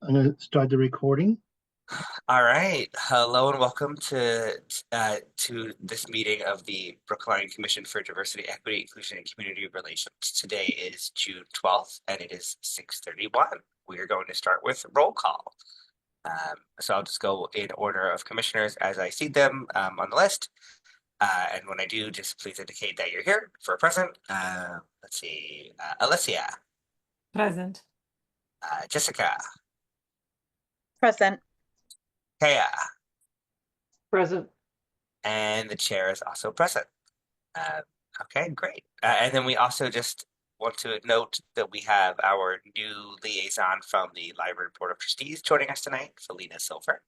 I'm going to start the recording. All right. Hello and welcome to this meeting of the Brookline Commission for Diversity, Equity, Inclusion, and Community Relations. Today is June 12th, and it is 6:31. We are going to start with roll call. So I'll just go in order of commissioners as I see them on the list. And when I do, just please indicate that you're here for a present. Let's see. Alicia, Present. Jessica, Present. Kaya, Present. and the chair is also present. Uh, okay, great. And then we also just want to note that we have our new liaison from the Library Board of Trustees joining us tonight, Felina Silver.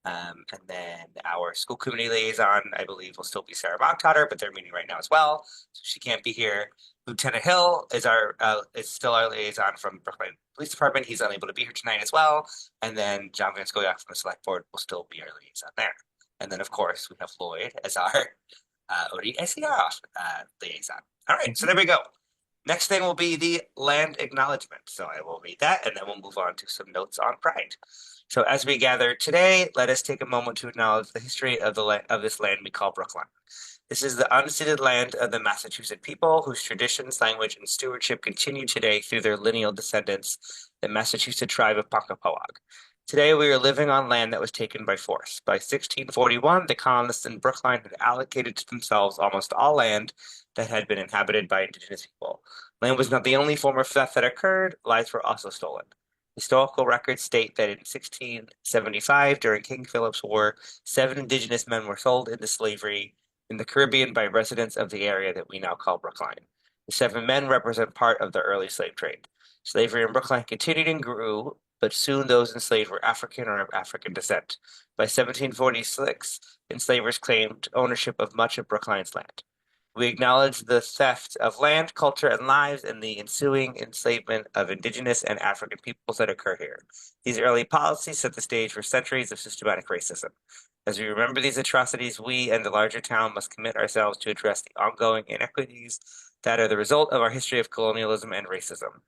And then our school committee liaison, I believe, will still be Sarah Mocktotter, but they're meeting right now as well, so she can't be here. Lieutenant Hill is still our liaison from Brooklyn Police Department. He's unable to be here tonight as well. And then John Van Scoyoc from the Select Board will still be our liaison there. And then, of course, we have Lloyd as our ODSER liaison. All right, so there we go. Next thing will be the land acknowledgement. So I will read that and then we'll move on to some notes on Pride. So as we gather today, let us take a moment to acknowledge the history of this land we call Brookline. This is the unceded land of the Massachusetts people whose traditions, language, and stewardship continue today through their lineal descendants, the Massachusetts tribe of Pockepaug. Today, we are living on land that was taken by force. By 1641, the colonists in Brookline had allocated to themselves almost all land that had been inhabited by indigenous people. Land was not the only form of theft that occurred, lives were also stolen. Historical records state that in 1675, during King Philip's War, 7 indigenous men were sold into slavery in the Caribbean by residents of the area that we now call Brookline. The 7 men represent part of the early slave trade. Slavery in Brookline continued and grew, but soon those enslaved were African or of African descent. By 1746, enslavers claimed ownership of much of Brookline's land. We acknowledge the theft of land, culture, and lives and the ensuing enslavement of indigenous and African peoples that occur here. These early policies set the stage for centuries of systematic racism. As we remember these atrocities, we and the larger town must commit ourselves to address the ongoing inequities that are the result of our history of colonialism and racism.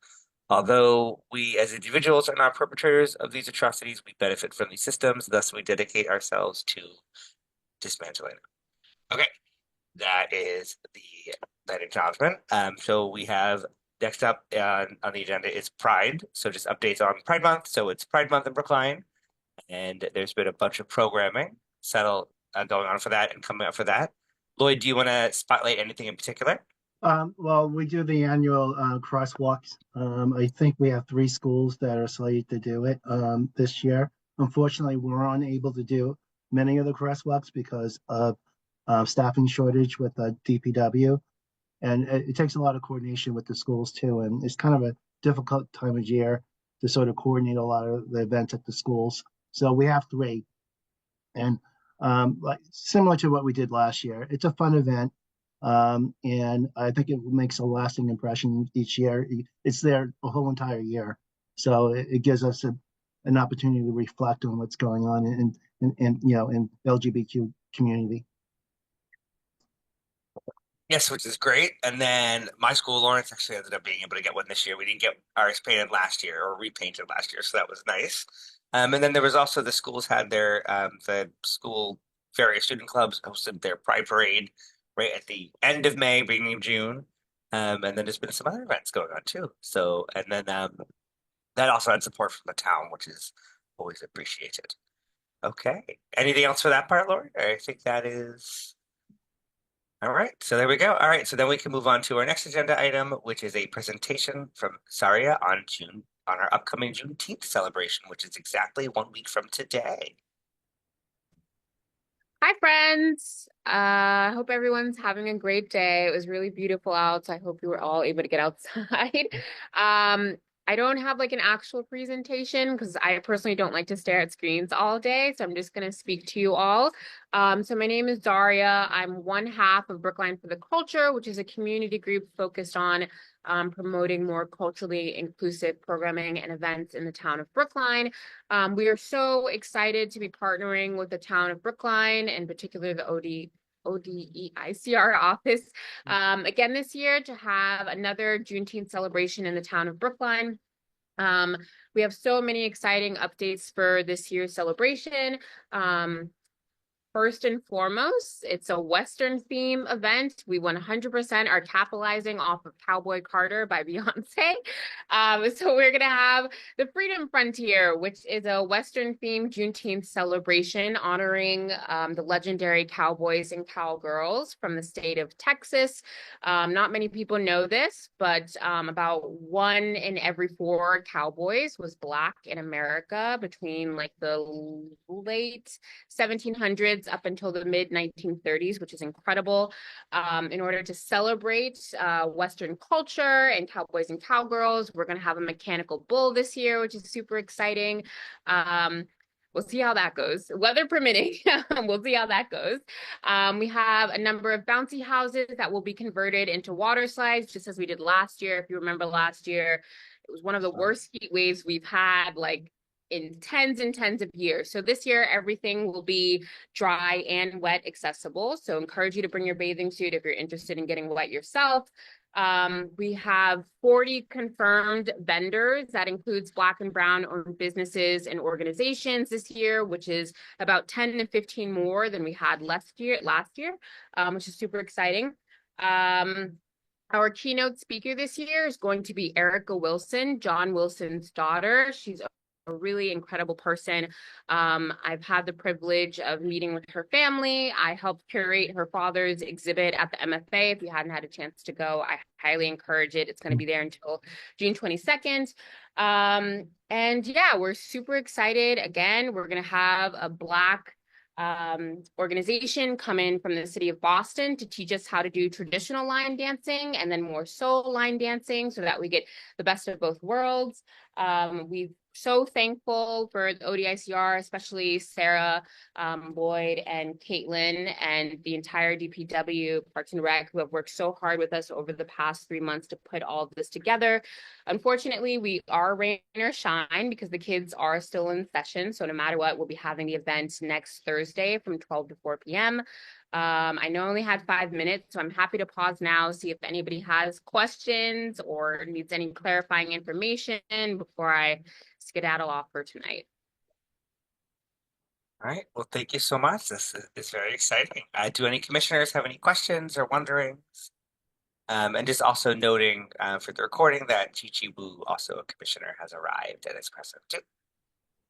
Although we as individuals are not perpetrators of these atrocities, we benefit from these systems, thus we dedicate ourselves to dismantling them. Okay, that is that acknowledgement. So we have next up on the agenda is Pride. So just updates on Pride Month. So it's Pride Month in Brookline, and there's been a bunch of programming settle going on for that and coming up for that. Lloyd, do you want to spotlight anything in particular? Well, we do the annual crosswalks. I think we have 3 schools that are slated to do it this year. Unfortunately, we're unable to do many of the crosswalks because of staffing shortage with the DPW, and it takes a lot of coordination with the schools too. And it's kind of a difficult time of year to sort of coordinate a lot of the events at the schools. So we have 3, and like similar to what we did last year. It's a fun event, and I think it makes a lasting impression each year. It's there a whole entire year, so it gives us an opportunity to reflect on what's going on in the LGBTQ community. Yes, which is great. And then my school, Lawrence, actually ended up being able to get one this year. We didn't get ours painted last year or repainted last year, so that was nice. And then there was also the schools had the school various student clubs hosted their Pride Parade right at the end of May, beginning of June. And then there's been some other events going on too. So, and then that also had support from the town, which is always appreciated. Okay. Anything else for that part, Lori? I think that is. All right, so there we go. All right, so then we can move on to our next agenda item, which is a presentation from Saria on our upcoming Juneteenth celebration, which is exactly 1 week from today. Hi, friends. I hope everyone's having a great day. It was really beautiful out, so I hope you were all able to get outside. I don't have like an actual presentation because I personally don't like to stare at screens all day, so I'm just going to speak to you all. So my name is Daria. I'm one half of Brookline for the Culture, which is a community group focused on promoting more culturally inclusive programming and events in the town of Brookline. We are so excited to be partnering with the town of Brookline, in particular the ODEICR office, again this year to have another Juneteenth celebration in the town of Brookline. We have so many exciting updates for this year's celebration. First and foremost, it's a Western theme event. We 100% are capitalizing off of Cowboy Carter by Beyonce. So we're gonna have the Freedom Frontier, which is a Western themed Juneteenth celebration honoring the legendary cowboys and cowgirls from the state of Texas. Not many people know this, but about 1 in every 4 cowboys was Black in America between like the late 1700s up until the mid 1930s, which is incredible. In order to celebrate Western culture and cowboys and cowgirls, we're going to have a mechanical bull this year, which is super exciting. We'll see how that goes. Weather permitting, we'll see how that goes. We have a number of bouncy houses that will be converted into water slides, just as we did last year. If you remember last year, it was one of the worst heat waves we've had, like in tens and tens of years. So this year, everything will be dry and wet accessible. So encourage you to bring your bathing suit if you're interested in getting wet yourself. We have 40 confirmed vendors. That includes Black and Brown owned businesses and organizations this year, which is about 10 to 15 more than we had last year, which is super exciting. Our keynote speaker this year is going to be Erica Wilson, John Wilson's daughter. She's a really incredible person. I've had the privilege of meeting with her family. I helped curate her father's exhibit at the MFA. If you hadn't had a chance to go, I highly encourage it. It's going to be there until June 22nd. And yeah, we're super excited. Again, we're going to have a Black organization come in from the city of Boston to teach us how to do traditional line dancing and then more soul line dancing so that we get the best of both worlds. We've so thankful for the ODICR, especially Sarah, Lloyd, and Caitlin, and the entire DPW, Parks and Rec, who have worked so hard with us over the past 3 months to put all of this together. Unfortunately, we are rain or shine because the kids are still in session. So no matter what, we'll be having the event next Thursday from 12 to 4 p.m. I know I only had 5 minutes, so I'm happy to pause now, see if anybody has questions or needs any clarifying information before I skedaddle off for tonight. All right. Well, thank you so much. This is very exciting. Do any commissioners have any questions or wonderings? And just also noting for the recording that Chi Wu, also a commissioner, has arrived and is present too.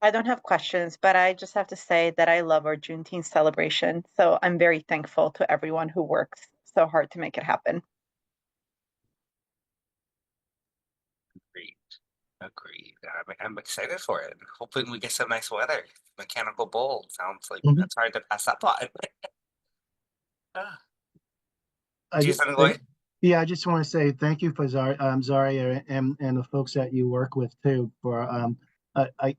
I don't have questions, but I just have to say that I love our Juneteenth celebration. So I'm very thankful to everyone who works so hard to make it happen. Agreed. I'm excited for it. Hoping we get some nice weather. Mechanical bull sounds like Mhm. that's hard to pass up on. I Do you just something, think- Lloyd? Yeah, I just want to say thank you for Zaria and the folks that you work with too. For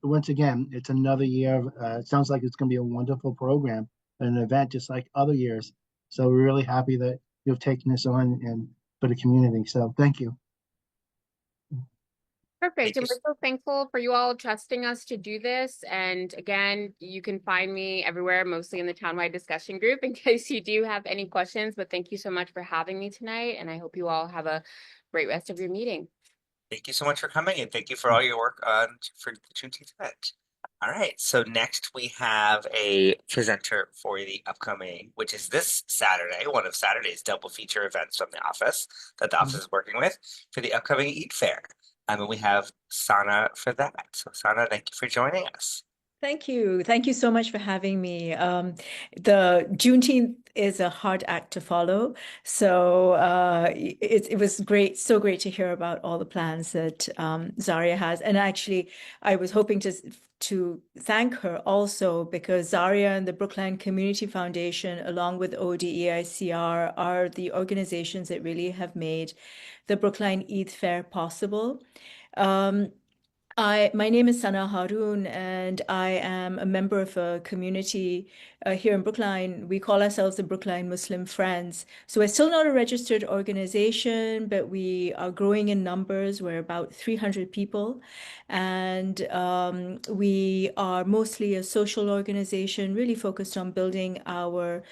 once again, it's another year. It sounds like it's going to be a wonderful program, an event just like other years. So we're really happy that you've taken this on and for the community. So thank you. Perfect. Thank And you. we're so thankful for you all trusting us to do this. And again, you can find me everywhere, mostly in the townwide discussion group in case you do have any questions. But thank you so much for having me tonight. And I hope you all have a great rest of your meeting. Thank you so much for coming and thank you for all your work for the Juneteenth event. All right, so next we have a presenter for the upcoming, which is this Saturday, one of Saturday's double feature events from the office that the office is working with for the upcoming Eat Fair. And we have Sana for that. So Sana, thank you for joining us. Thank you. Thank you so much for having me. The Juneteenth is a hard act to follow. So it was great, so great to hear about all the plans that Zaria has. And actually, I was hoping to thank her also because Zaria and the Brookline Community Foundation, along with ODEICR, are the organizations that really have made the Brookline Eid Fair possible. My name is Sana Haroon, and I am a member of a community here in Brookline. We call ourselves the Brookline Muslim Friends. So we're still not a registered organization, but we are growing in numbers. We're about 300 people, and we are mostly a social organization, really focused on building our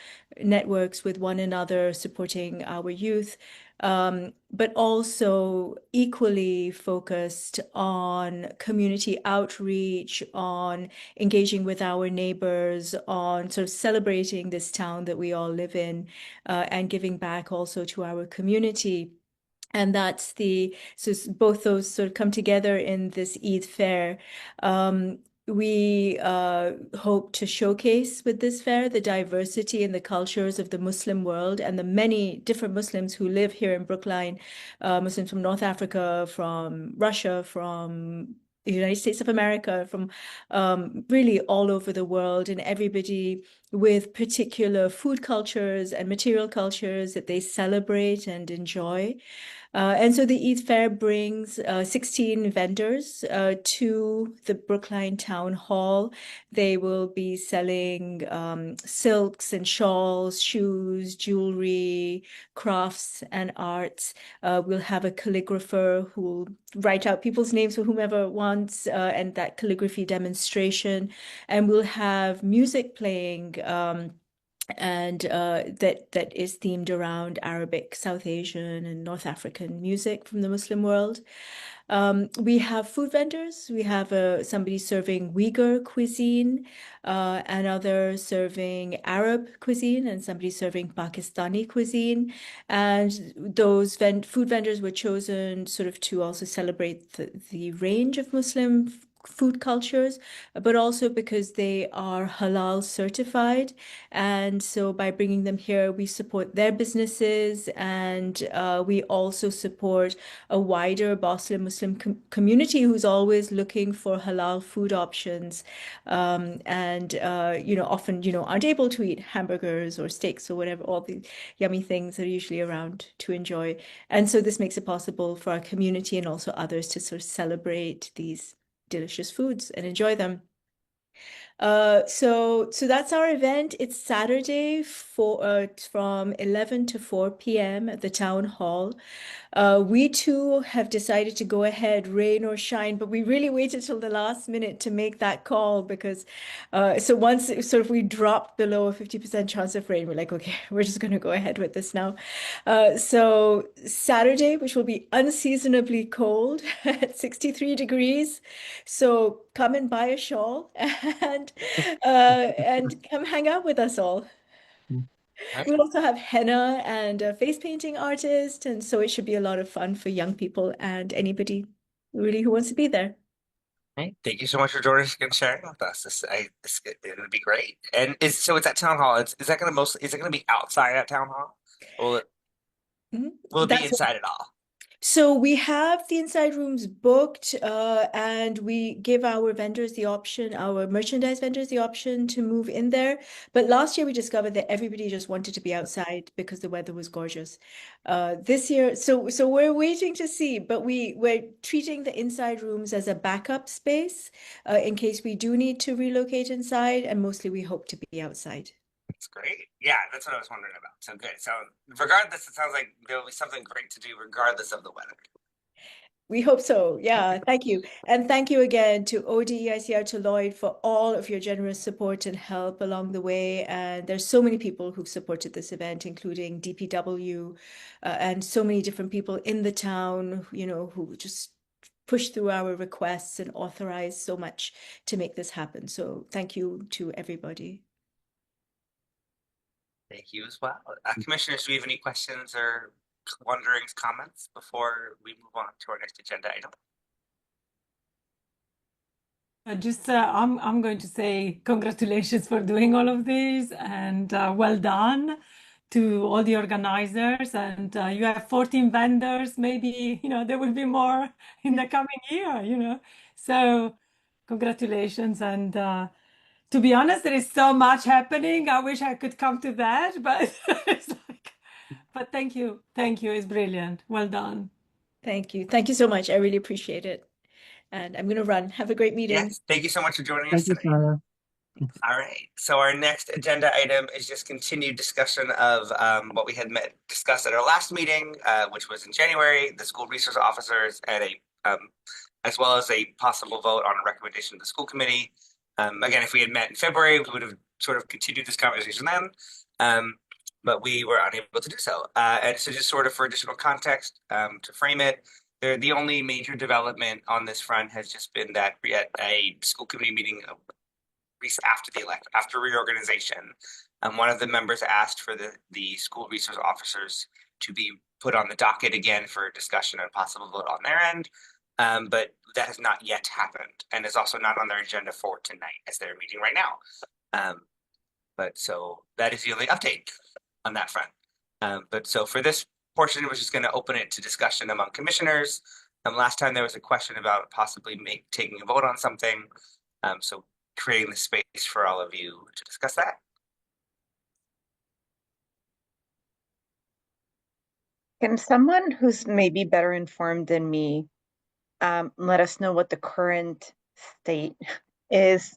networks with one another, supporting our youth. but also equally focused on community outreach, on engaging with our neighbors, on sort of celebrating this town that we all live in, and giving back also to our community. And that's both those sort of come together in this Eid fair. We hope to showcase with this fair the diversity and the cultures of the Muslim world and the many different Muslims who live here in Brookline, Muslims from North Africa, from Russia, from the United States of America, from really all over the world, and everybody with particular food cultures and material cultures that they celebrate and enjoy. And so the Eid Fair brings 16 vendors to the Brookline Town Hall. They will be selling silks and shawls, shoes, jewelry, crafts, and arts. We'll have a calligrapher who will write out people's names for whomever wants, and that calligraphy demonstration. And we'll have music playing. And that is themed around Arabic, South Asian, and North African music from the Muslim world. We have food vendors. We have somebody serving Uyghur cuisine, another serving Arab cuisine, and somebody serving Pakistani cuisine. And those food vendors were chosen sort of to also celebrate the range of Muslim food cultures, but also because they are halal certified. And so by bringing them here, we support their businesses, and we also support a wider Muslim community who's always looking for halal food options, and often aren't able to eat hamburgers or steaks or whatever, all the yummy things that are usually around to enjoy. And so this makes it possible for our community and also others to sort of celebrate these delicious foods and enjoy them. So that's our event. It's Saturday from 11 to 4 p.m. at the town hall. We too have decided to go ahead, rain or shine, but we really waited till the last minute to make that call because so once sort of we dropped below a 50% chance of rain, we're like, okay, we're just going to go ahead with this now. So Saturday, which will be unseasonably cold at 63 degrees. So come and buy a shawl and come hang out with us all. Right. We'll also have henna and a face painting artist, and so it should be a lot of fun for young people and anybody really who wants to be there. Right. Thank you so much for joining us and sharing with us. It would be great. And it's at town hall. Is that going to be outside at town hall? Will it be That's inside at all? So we have the inside rooms booked, and we give our vendors the option, our merchandise vendors the option to move in there. But last year we discovered that everybody just wanted to be outside because the weather was gorgeous. This year, so we're waiting to see, but we're treating the inside rooms as a backup space in case we do need to relocate inside, and mostly we hope to be outside. That's great. Yeah, that's what I was wondering about. So good. So regardless, it sounds like there'll be something great to do regardless of the weather. We hope so. Yeah, thank you. And thank you again to ODEICR, to Lloyd for all of your generous support and help along the way. And there's so many people who've supported this event, including DPW, and so many different people in the town, who just push through our requests and authorize so much to make this happen. So thank you to everybody. Thank you as well. Commissioners, do you have any questions or wonderings, comments before we move on to our next agenda item? I'm going to say congratulations for doing all of this, and well done to all the organizers. And you have 14 vendors. Maybe there will be more in the coming year. So congratulations. And to be honest, there is so much happening. I wish I could come to that, but but thank you. It's brilliant. Well done. Thank you. Thank you so much. I really appreciate it. And I'm going to run. Have a great meeting. Yes, thank you so much for joining us Thank you, today. Sarah. All right. So our next agenda item is just continued discussion of what we had discussed at our last meeting, which was in January, the school resource officers, and as well as a possible vote on a recommendation of the school committee. Again, if we had met in February, we would have sort of continued this conversation then. but we were unable to do so. And so just sort of for additional context, to frame it, the only major development on this front has just been that we had a school committee meeting after the after reorganization. One of the members asked for the school resource officers to be put on the docket again for discussion and possible vote on their end. But that has not yet happened and is also not on their agenda for tonight as they're meeting right now. But so that is the only update on that front. But so for this portion, we're just going to open it to discussion among commissioners. Last time there was a question about possibly taking a vote on something. So creating the space for all of you to discuss that. Can someone who's maybe better informed than me let us know what the current state is?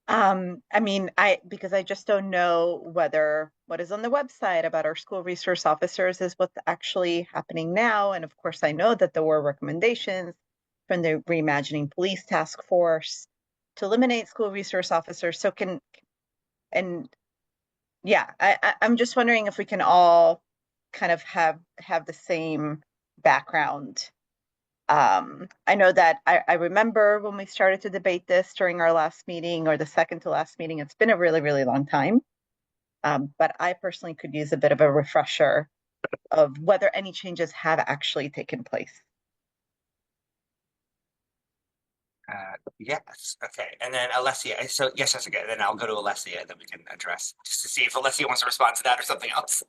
I mean, because I just don't know whether what is on the website about our school resource officers is what's actually happening now. And of course, I know that there were recommendations from the Reimagining Police Task Force to eliminate school resource officers. So I'm just wondering if we can all kind of have the same background. I know that I remember when we started to debate this during our last meeting or the second to last meeting. It's been a really, really long time. But I personally could use a bit of a refresher of whether any changes have actually taken place. Yes. Okay. And then Alessia. So yes, Jessica. Then I'll go to Alessia, and then we can address just to see if Alessia wants to respond to that or something else.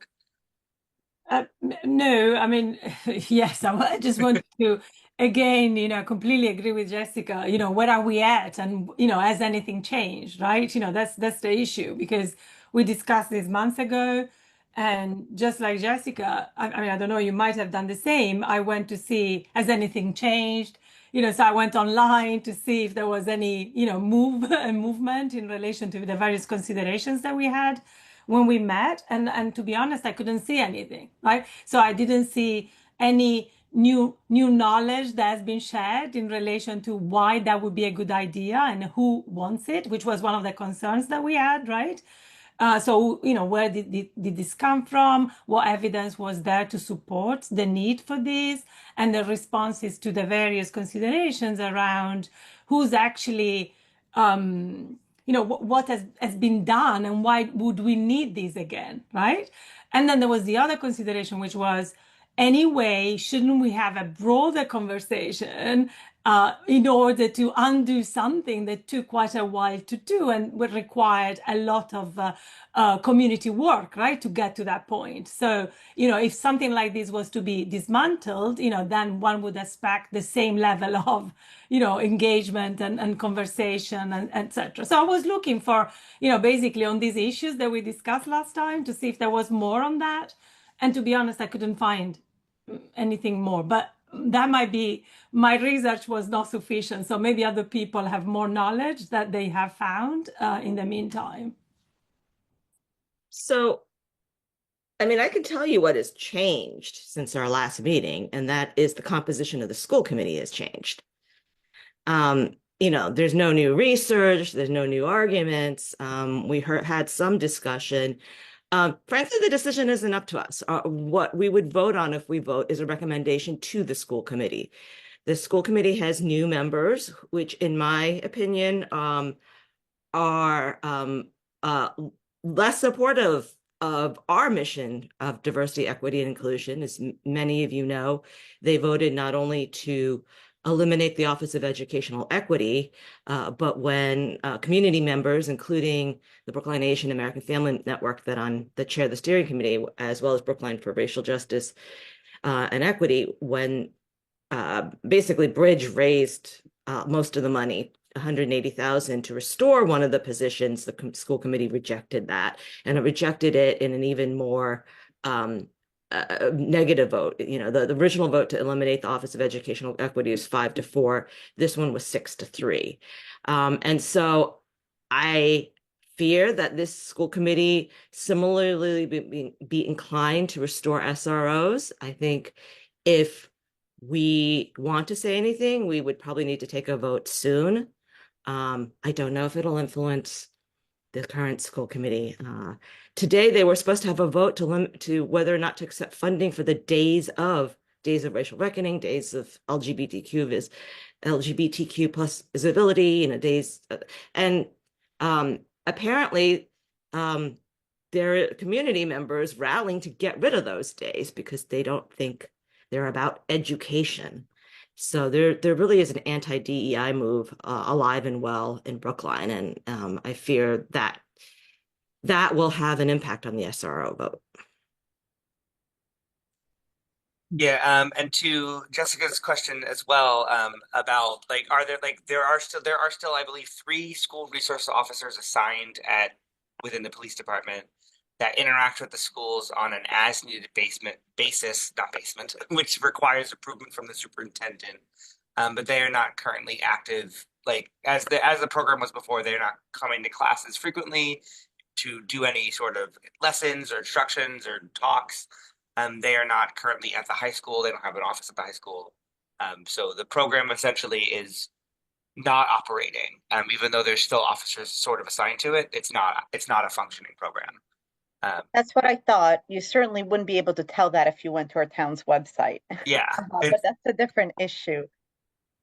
No, I mean, yes, I just want to again, completely agree with Jessica. Where are we at? And, has anything changed, right? That's the issue because we discussed this months ago. And just like Jessica, I mean, I don't know, you might have done the same. I went to see, has anything changed? So I went online to see if there was any, movement in relation to the various considerations that we had when we met. And to be honest, I couldn't see anything, right? So I didn't see any new knowledge that has been shared in relation to why that would be a good idea and who wants it, which was one of the concerns that we had, right? So, where did this come from? What evidence was there to support the need for this? And the responses to the various considerations around who's actually, what has been done and why would we need this again, right? And then there was the other consideration, which was, anyway, shouldn't we have a broader conversation in order to undo something that took quite a while to do and required a lot of community work, right, to get to that point. So, if something like this was to be dismantled, then one would expect the same level of, engagement and conversation and etc. So I was looking for, basically on these issues that we discussed last time to see if there was more on that. And to be honest, I couldn't find anything more, but that might be my research was not sufficient. So maybe other people have more knowledge that they have found in the meantime. So, I mean, I can tell you what has changed since our last meeting, and that is the composition of the school committee has changed. There's no new research, there's no new arguments. We had some discussion. Frankly, the decision isn't up to us. What we would vote on if we vote is a recommendation to the school committee. The school committee has new members, which in my opinion are less supportive of our mission of diversity, equity, and inclusion. As many of you know, they voted not only to eliminate the Office of Educational Equity, but when community members, including the Brookline Asian American Family Network that I'm the chair of the steering committee, as well as Brookline for Racial Justice and Equity, when basically Bridge raised most of the money, $180,000 to restore one of the positions, the school committee rejected that, and it rejected it in an even more negative vote. The original vote to eliminate the Office of Educational Equity was 5-4. This one was 6-3. And so I fear that this school committee similarly be inclined to restore SROs. I think if we want to say anything, we would probably need to take a vote soon. I don't know if it'll influence the current school committee. Today, they were supposed to have a vote to whether or not to accept funding for the days of racial reckoning, days of LGBTQ plus visibility, days, and apparently their community members rallying to get rid of those days because they don't think they're about education. So there really is an anti-DEI move alive and well in Brookline, and I fear that that will have an impact on the SRO vote. Yeah, and to Jessica's question as well, about like, there are still, I believe, 3 school resource officers assigned within the police department that interact with the schools on an as-needed basis, which requires approval from the superintendent. But they are not currently active, like as the program was before. They're not coming to classes frequently to do any sort of lessons or instructions or talks. They are not currently at the high school. They don't have an office at the high school. So the program essentially is not operating. Even though there's still officers sort of assigned to it, it's not a functioning program. That's what I thought. You certainly wouldn't be able to tell that if you went to our town's website. Yeah, But that's a different issue.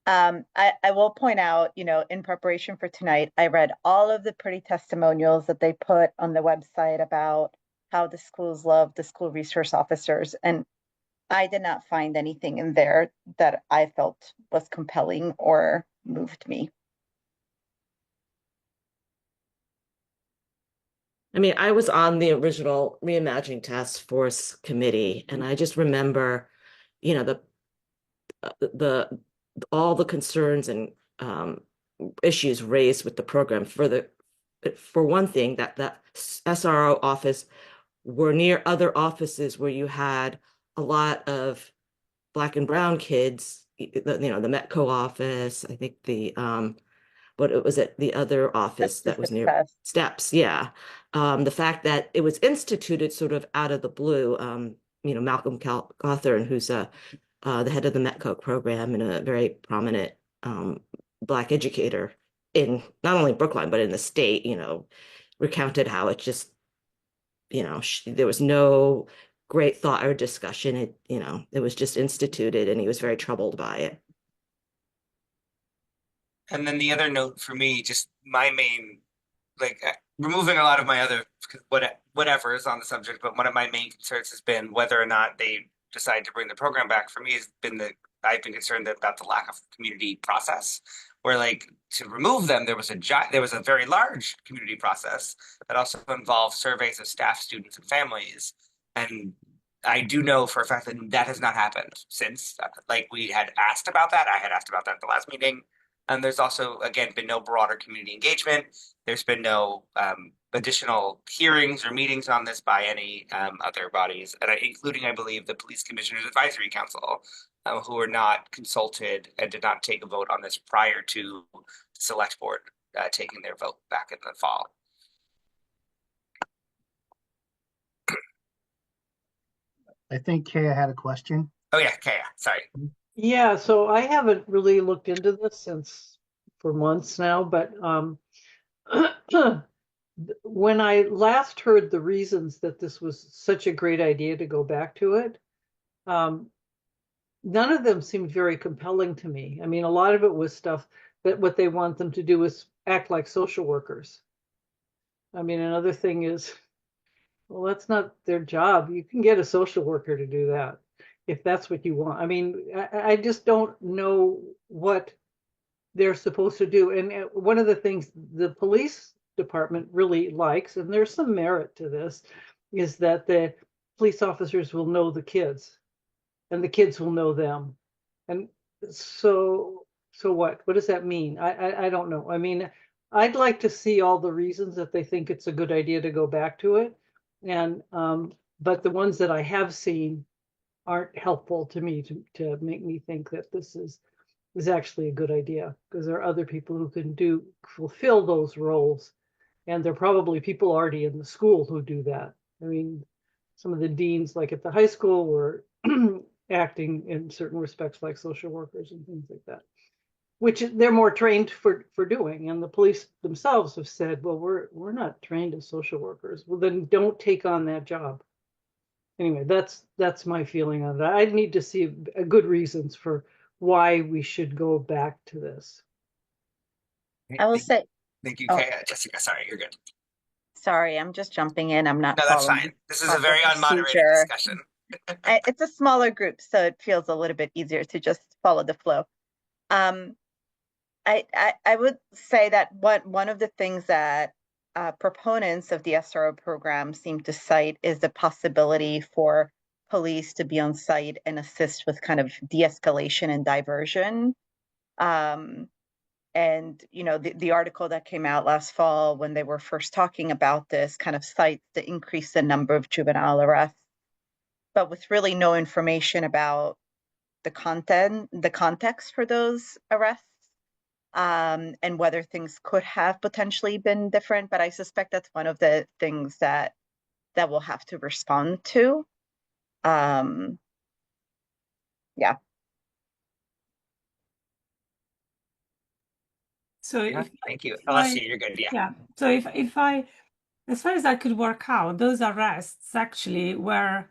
I will point out, in preparation for tonight, I read all of the pretty testimonials that they put on the website about how the schools love the school resource officers. And I did not find anything in there that I felt was compelling or moved me. I mean, I was on the original Reimagining Task Force committee, and I just remember, the all the concerns and issues raised with the program. For one thing, that SRO office were near other offices where you had a lot of Black and brown kids. The Metco office. I think the what was it? The other office that was near Steps. Yeah. The fact that it was instituted sort of out of the blue. Malcolm Cawthorn, who's the head of the Metco program and a very prominent Black educator in not only Brookline, but in the state, recounted how it just, there was no great thought or discussion. It was just instituted, and he was very troubled by it. And then the other note for me, just my main, removing a lot of my other whatever is on the subject, but one of my main concerns has been whether or not they decide to bring the program back. For me, has been I've been concerned about the lack of community process. Where to remove them, there was a very large community process that also involved surveys of staff, students, and families. And I do know for a fact that has not happened since. We had asked about that. I had asked about that at the last meeting. And there's also, again, been no broader community engagement. There's been no additional hearings or meetings on this by any other bodies, including, I believe, the Police Commissioners Advisory Council, who were not consulted and did not take a vote on this prior to the Select Board taking their vote back in the fall. I think Kaya had a question. Oh yeah, Kaya, sorry. Yeah, so I haven't really looked into this for months now, but when I last heard the reasons that this was such a great idea to go back to it, none of them seemed very compelling to me. I mean, a lot of it was stuff that what they want them to do is act like social workers. I mean, another thing is, well, that's not their job. You can get a social worker to do that if that's what you want. I mean, I just don't know what they're supposed to do. And one of the things the police department really likes, and there's some merit to this, is that the police officers will know the kids and the kids will know them. And so what does that mean? I don't know. I mean, I'd like to see all the reasons that they think it's a good idea to go back to it. And but the ones that I have seen aren't helpful to me to make me think that this is actually a good idea, because there are other people who can fulfill those roles, and there are probably people already in the school who do that. I mean, some of the deans, like at the high school, were acting in certain respects like social workers and things like that. which they're more trained for doing. And the police themselves have said, well, we're not trained as social workers. Well, then don't take on that job. Anyway, that's my feeling on that. I need to see good reasons for why we should go back to this. I will say, Thank you, oh, Kay. Jessica, sorry, you're good. sorry, I'm just jumping in. I'm not No, that's following fine. This is a proper very unmoderated procedure. discussion. It's a smaller group, so it feels a little bit easier to just follow the flow. I would say that one of the things that proponents of the SRO program seem to cite is the possibility for police to be on site and assist with kind of de-escalation and diversion. And you know, the article that came out last fall when they were first talking about this kind of cites the increase in number of juvenile arrests, but with really no information about the context for those arrests, and whether things could have potentially been different. But I suspect that's one of the things that we'll have to respond to. Yeah. So Yeah, if thank you. I- Alessia, you're good. Yeah. yeah, so if I, as far as I could work out, those arrests actually were,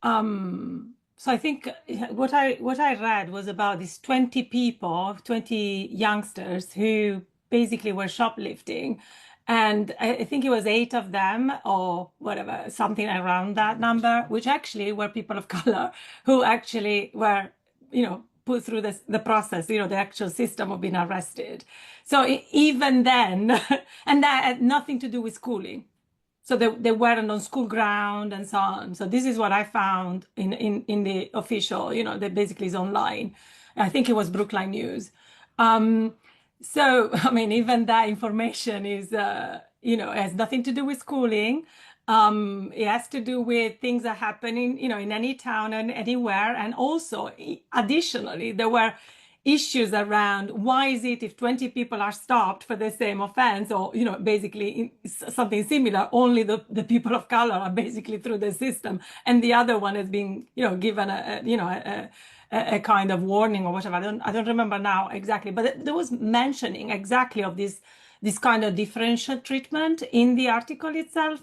so I think what I read was about these 20 people, 20 youngsters who basically were shoplifting. And I think it was 8 of them or whatever, something around that number, which actually were people of color who actually were, you know, put through the process, you know, the actual system of being arrested. So even then, and that had nothing to do with schooling. So they weren't on school ground and so on. So this is what I found in the official, you know, that basically is online. I think it was Brookline News. So, I mean, even that information is, you know, has nothing to do with schooling. It has to do with things that are happening, you know, in any town and anywhere. And also, additionally, there were issues around why is it if 20 people are stopped for the same offense or, you know, basically something similar, only the people of color are basically through the system and the other one is being, you know, given a kind of warning or whatever. I don't remember now exactly, but there was mentioning exactly of this kind of differential treatment in the article itself.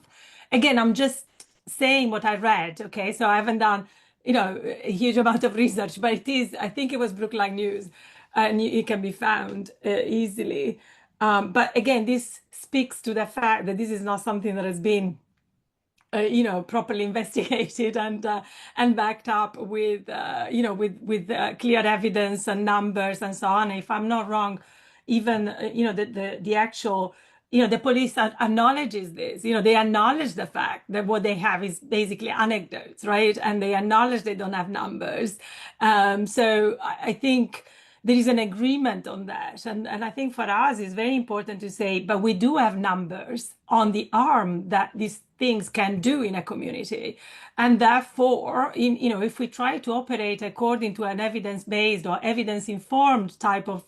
Again, I'm just saying what I read, okay? So I haven't done, you know, a huge amount of research, but it is, I think it was Brookline News, and it can be found easily. But again, this speaks to the fact that this is not something that has been, you know, properly investigated and backed up with, you know, with clear evidence and numbers and so on. If I'm not wrong, even, you know, the actual, you know, the police acknowledges this, you know, they acknowledge the fact that what they have is basically anecdotes, right? And they acknowledge they don't have numbers. So I think there is an agreement on that. And I think for us, it's very important to say, but we do have numbers on the harm that these things can do in a community. And therefore, you know, if we try to operate according to an evidence-based or evidence-informed type of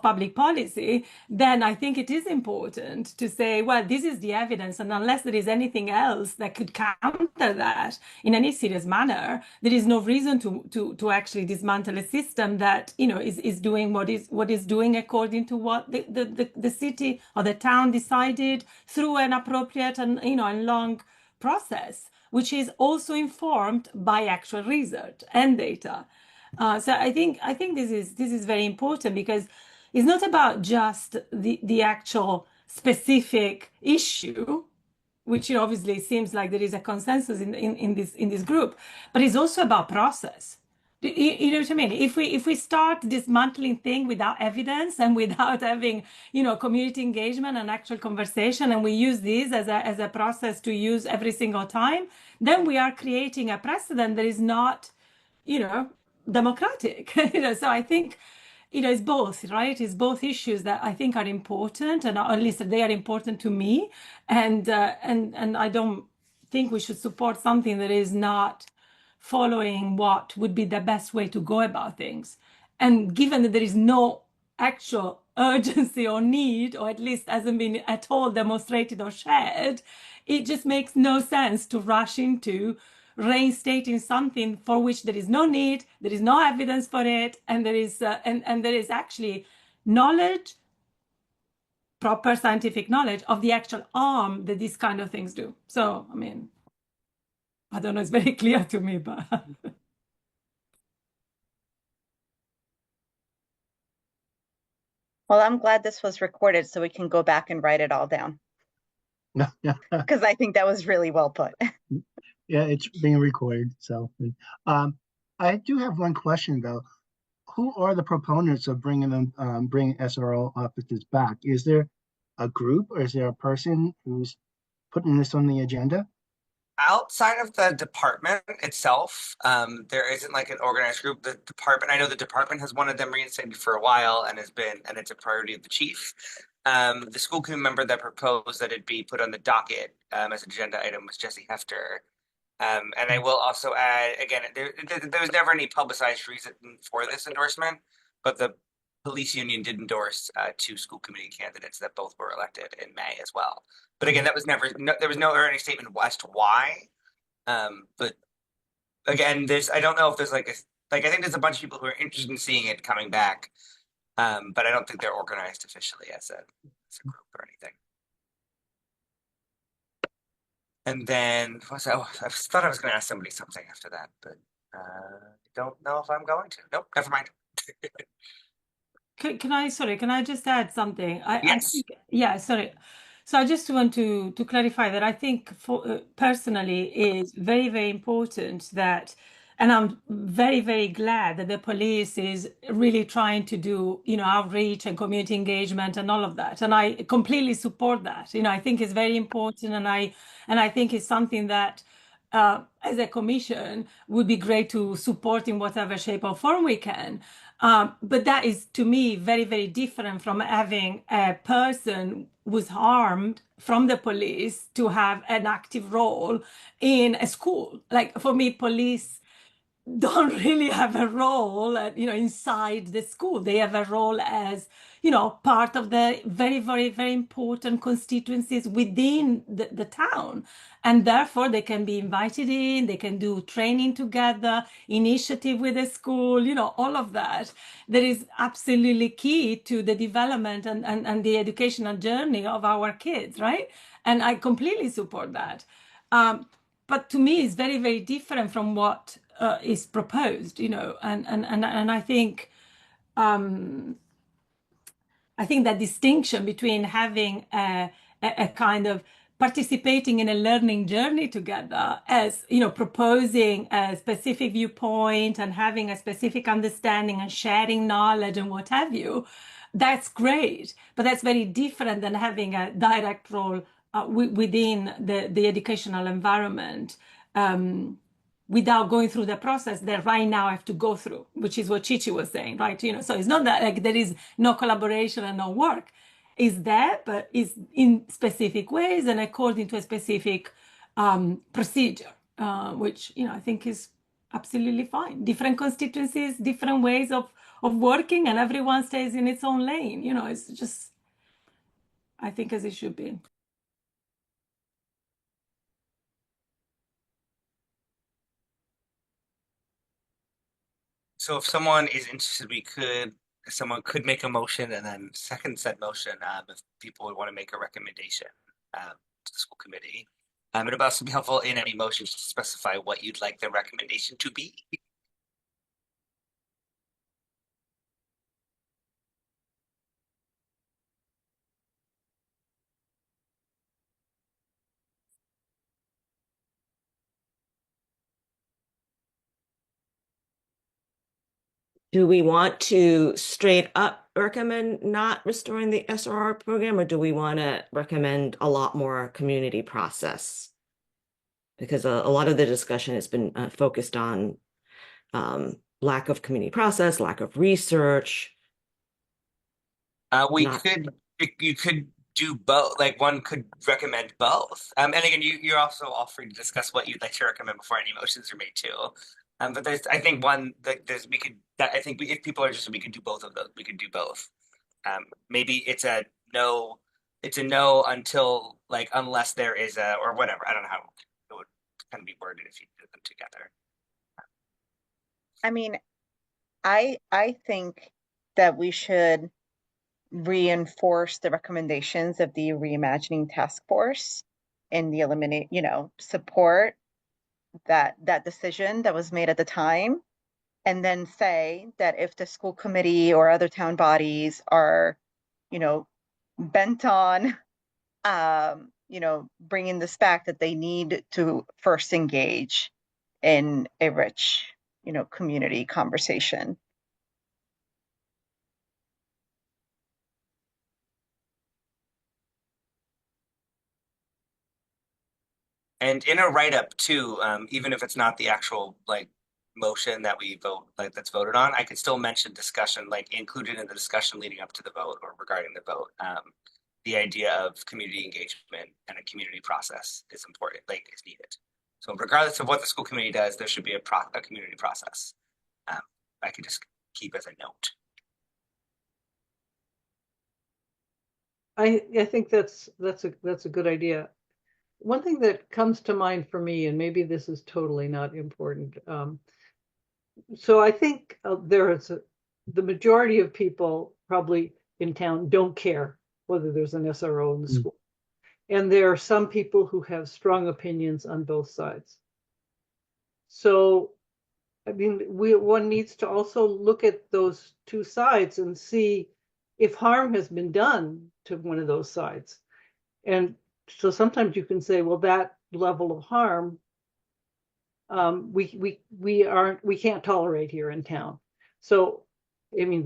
public policy, then I think it is important to say, well, this is the evidence, and unless there is anything else that could counter that in any serious manner, there is no reason to actually dismantle a system that, you know, is doing what is doing according to what the city or the town decided through an appropriate and, you know, and long process, which is also informed by actual research and data. So I think this is very important because it's not about just the actual specific issue, which, you know, obviously seems like there is a consensus in this group, but it's also about process. You know what I mean? If we start dismantling things without evidence and without having, you know, community engagement and actual conversation, and we use this as a process to use every single time, then we are creating a precedent that is not, you know, democratic. You know, so I think, you know, it's both, right? It's both issues that I think are important, and at least they are important to me, and I don't think we should support something that is not following what would be the best way to go about things. And given that there is no actual urgency or need, or at least hasn't been at all demonstrated or shared, it just makes no sense to rush into reinstating something for which there is no need, there is no evidence for it, and there is and there is actually knowledge, proper scientific knowledge of the actual harm that these kind of things do. So, I mean, I don't know, it's very clear to me, but Well, I'm glad this was recorded so we can go back and write it all down, Yeah, because I think that was really well put. yeah, it's being recorded. So, I do have one question though. Who are the proponents of bringing SRO officers back? Is there a group or is there a person who's putting this on the agenda? Outside of the department itself, there isn't like an organized group. The department, I know the department has wanted them reinstated for a while and it's a priority of the chief. The school committee member that proposed that it be put on the docket as an agenda item was Jesse Hefter. And I will also add, again, there was never any publicized reason for this endorsement, but the police union did endorse two school committee candidates that both were elected in May as well. But again, that was never, there was no any statement as to why. But again, I don't know if there's like I think there's a bunch of people who are interested in seeing it coming back. But I don't think they're organized officially as a group or anything. And then I thought I was going to ask somebody something after that, but I don't know if I'm going to. Nope, never mind. can I just add something? I Yes. think, yeah, sorry. So I just want to clarify that I think for personally is very, very important that, and I'm very, very glad that the police is really trying to do, outreach and community engagement and all of that. And I completely support that. I think it's very important, and I think it's something that as a commission would be great to support in whatever shape or form we can. But that is, to me, very, very different from having a person who's harmed from the police to have an active role in a school. Like, for me, police don't really have a role, inside the school. They have a role as, part of the very, very, very important constituencies within the town. And therefore, they can be invited in, they can do training together, initiative with the school, all of that. That is absolutely key to the development and the educational journey of our kids, right? And I completely support that. But to me, it's very, very different from what is proposed, and I think that distinction between having a kind of participating in a learning journey together, as proposing a specific viewpoint and having a specific understanding and sharing knowledge and what have you, that's great, but that's very different than having a direct role within the educational environment, without going through the process that right now I have to go through, which is what Chichi was saying, right? So it's not that like there is no collaboration and no work. It's there, but it's in specific ways and according to a specific procedure, which, I think is absolutely fine. Different constituencies, different ways of working, and everyone stays in its own lane. It's just, I think, as it should be. So if someone is interested, someone could make a motion and then second said motion if people would want to make a recommendation to the school committee. It would also be helpful in any motions to specify what you'd like the recommendation to be. Do we want to straight up recommend not restoring the SRR program, or do we want to recommend a lot more community process? Because a lot of the discussion has been focused on lack of community process, lack of research. You could do both. Like, one could recommend both. And again, you're also all free to discuss what you'd like to recommend before any motions are made too. But I think if people are interested, we could do both of those. We could do both. Maybe it's a no until, like, unless there is or whatever. I don't know how it would kind of be worded if you did them together. I mean, I think that we should reinforce the recommendations of the Reimagining Task Force and the eliminate, support that decision that was made at the time. And then say that if the school committee or other town bodies are, bent on, bringing this back, that they need to first engage in a rich, community conversation. And in a write-up too, even if it's not the actual like motion that we vote, like that's voted on, I could still mention discussion, like included in the discussion leading up to the vote or regarding the vote. The idea of community engagement and a community process is important, like is needed. So regardless of what the school committee does, there should be a community process. I could just keep as a note. I think that's a good idea. One thing that comes to mind for me, and maybe this is totally not important. So I think the majority of people probably in town don't care whether there's an SRO in the school. And there are some people who have strong opinions on both sides. So, I mean, one needs to also look at those two sides and see if harm has been done to one of those sides. And so sometimes you can say, well, that level of harm, we can't tolerate here in town. So, I mean,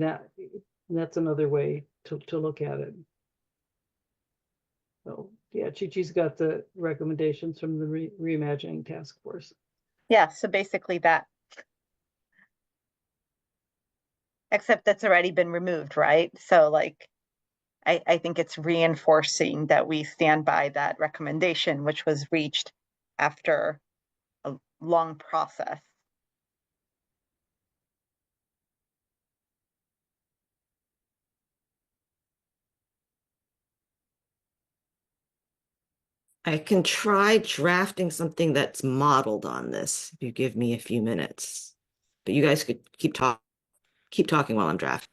that's another way to look at it. So yeah, Chi-Chi's got the recommendations from the Reimagining Task Force. Yeah, so basically that. Except that's already been removed, right? So like, I think it's reinforcing that we stand by that recommendation, which was reached after a long process. I can try drafting something that's modeled on this if you give me a few minutes. But you guys could keep talking while I'm drafting.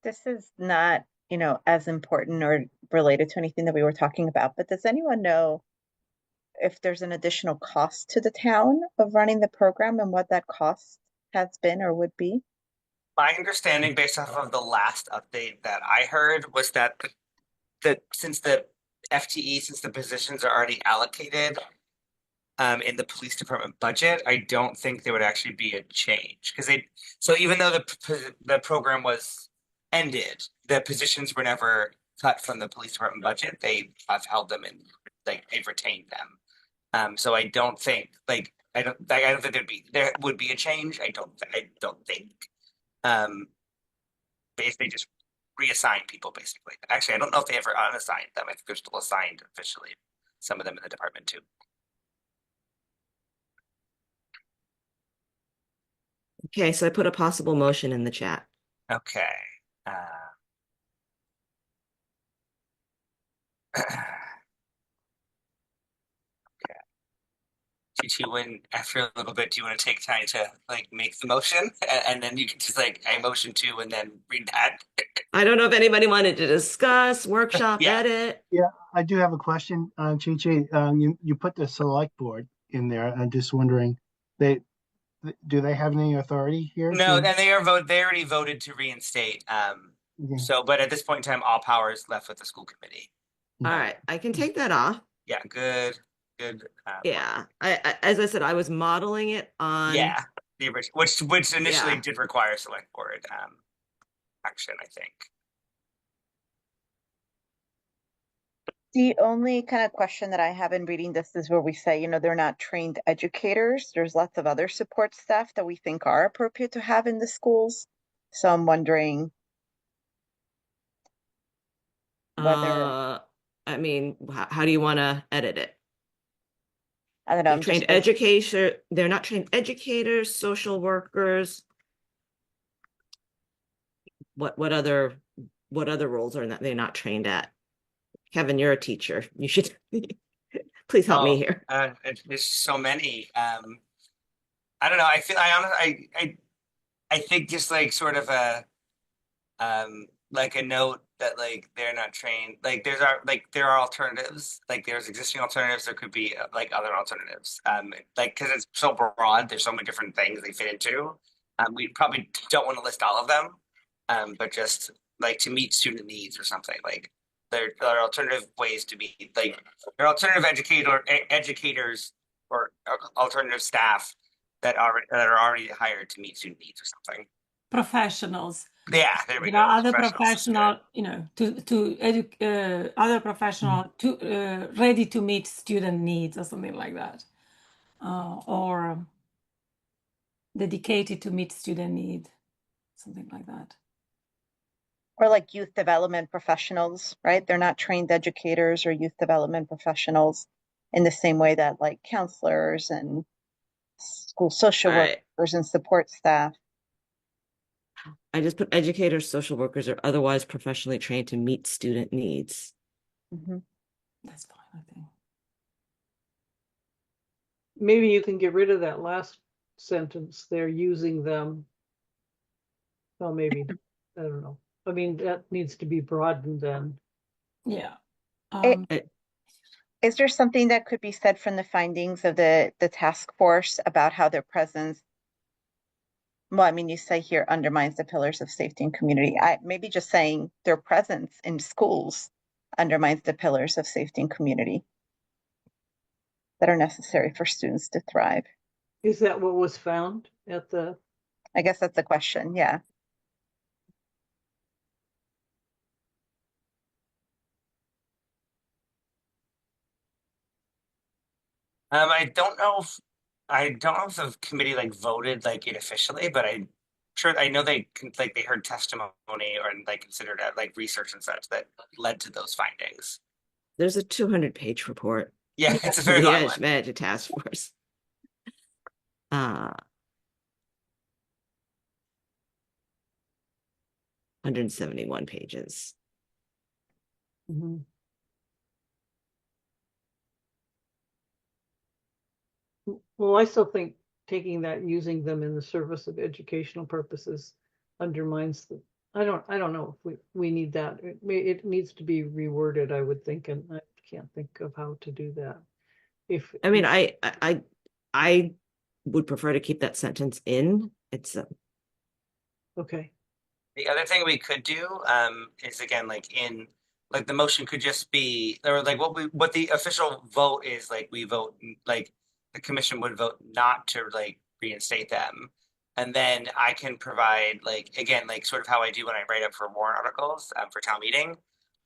This is not, as important or related to anything that we were talking about, but does anyone know if there's an additional cost to the town of running the program and what that cost has been or would be? My understanding, based off of the last update that I heard, was that since the FTE, since the positions are already allocated in the police department budget, I don't think there would actually be a change because so even though the program was ended, the positions were never cut from the police department budget, they have held them in, like, they've retained them. So I don't think, like, I don't think there would be a change. I don't think. If they just reassign people, basically. Actually, I don't know if they ever unassigned them. I think they're still assigned officially. Some of them in the department too. Okay, so I put a possible motion in the chat. Okay. When after a little bit, do you want to take time to like make the motion, and then you can just like I motion to, and then read that? I don't know if anybody wanted to discuss, workshop, Yeah. edit. Yeah, I do have a question, Chi-Chi. You put the select board in there. I'm just wondering, do they have any authority here? No, to- and they already voted to reinstate. Okay. So, but at this point in time, all power is left with the school committee. All right, I can take that off. Yeah, good. Yeah, I as I said, I was modeling it on. Yeah, the original, which initially Yeah. did require select board action, I think. The only kind of question that I have in reading this is where we say, they're not trained educators. There's lots of other support staff that we think are appropriate to have in the schools. So I'm wondering whether, I mean, how do you want to edit it? I don't know, They're I'm trained just, education. They're not trained educators, social workers. What other roles are they not trained at? Kevin, you're a teacher. You should please help me here. There's so many. I don't know. I think just like sort of a like a note that like they're not trained. Like there are alternatives. Like there's existing alternatives. There could be like other alternatives. Like because it's so broad. There's so many different things they fit into. We probably don't want to list all of them. But just like to meet student needs or something. Like there are alternative ways to be like there are alternative educators or alternative staff that are already hired to meet student needs or something. Professionals. Yeah, there we There go. are other Professionals. other professional ready to meet student needs or something like that, or dedicated to meet student need, something like that. or like youth development professionals, right? They're not trained educators or youth development professionals in the same way that like counselors and school social All right. workers and support staff. I just put educators, social workers, or otherwise professionally trained to meet student needs. Mhm. That's fine, I think. Maybe you can get rid of that last sentence. They're using them. Well, maybe, I don't know. I mean, that needs to be broadened then. Yeah. Is there something that could be said from the findings of the task force about how their presence, well, I mean, you say here undermines the pillars of safety and community. Maybe just saying their presence in schools undermines the pillars of safety and community that are necessary for students to thrive. Is that what was found at the? I guess that's the question, yeah. I don't know if the committee like voted like it officially, but I know they heard testimony or like considered like research and such that led to those findings. There's a 200-page report. Yeah, it's a very the long Edge one. Management Task Force. 171 pages. Mhm. Well, I still think taking that, using them in the service of educational purposes undermines the, I don't know if we need that. It needs to be reworded, I would think, and I can't think of how to do that. I mean, I would prefer to keep that sentence in. It's okay. The other thing we could do is again like in like the motion could just be or like what the official vote is like we vote like the commission would vote not to like reinstate them. And then I can provide like again like sort of how I do when I write up for warrant articles for town meeting.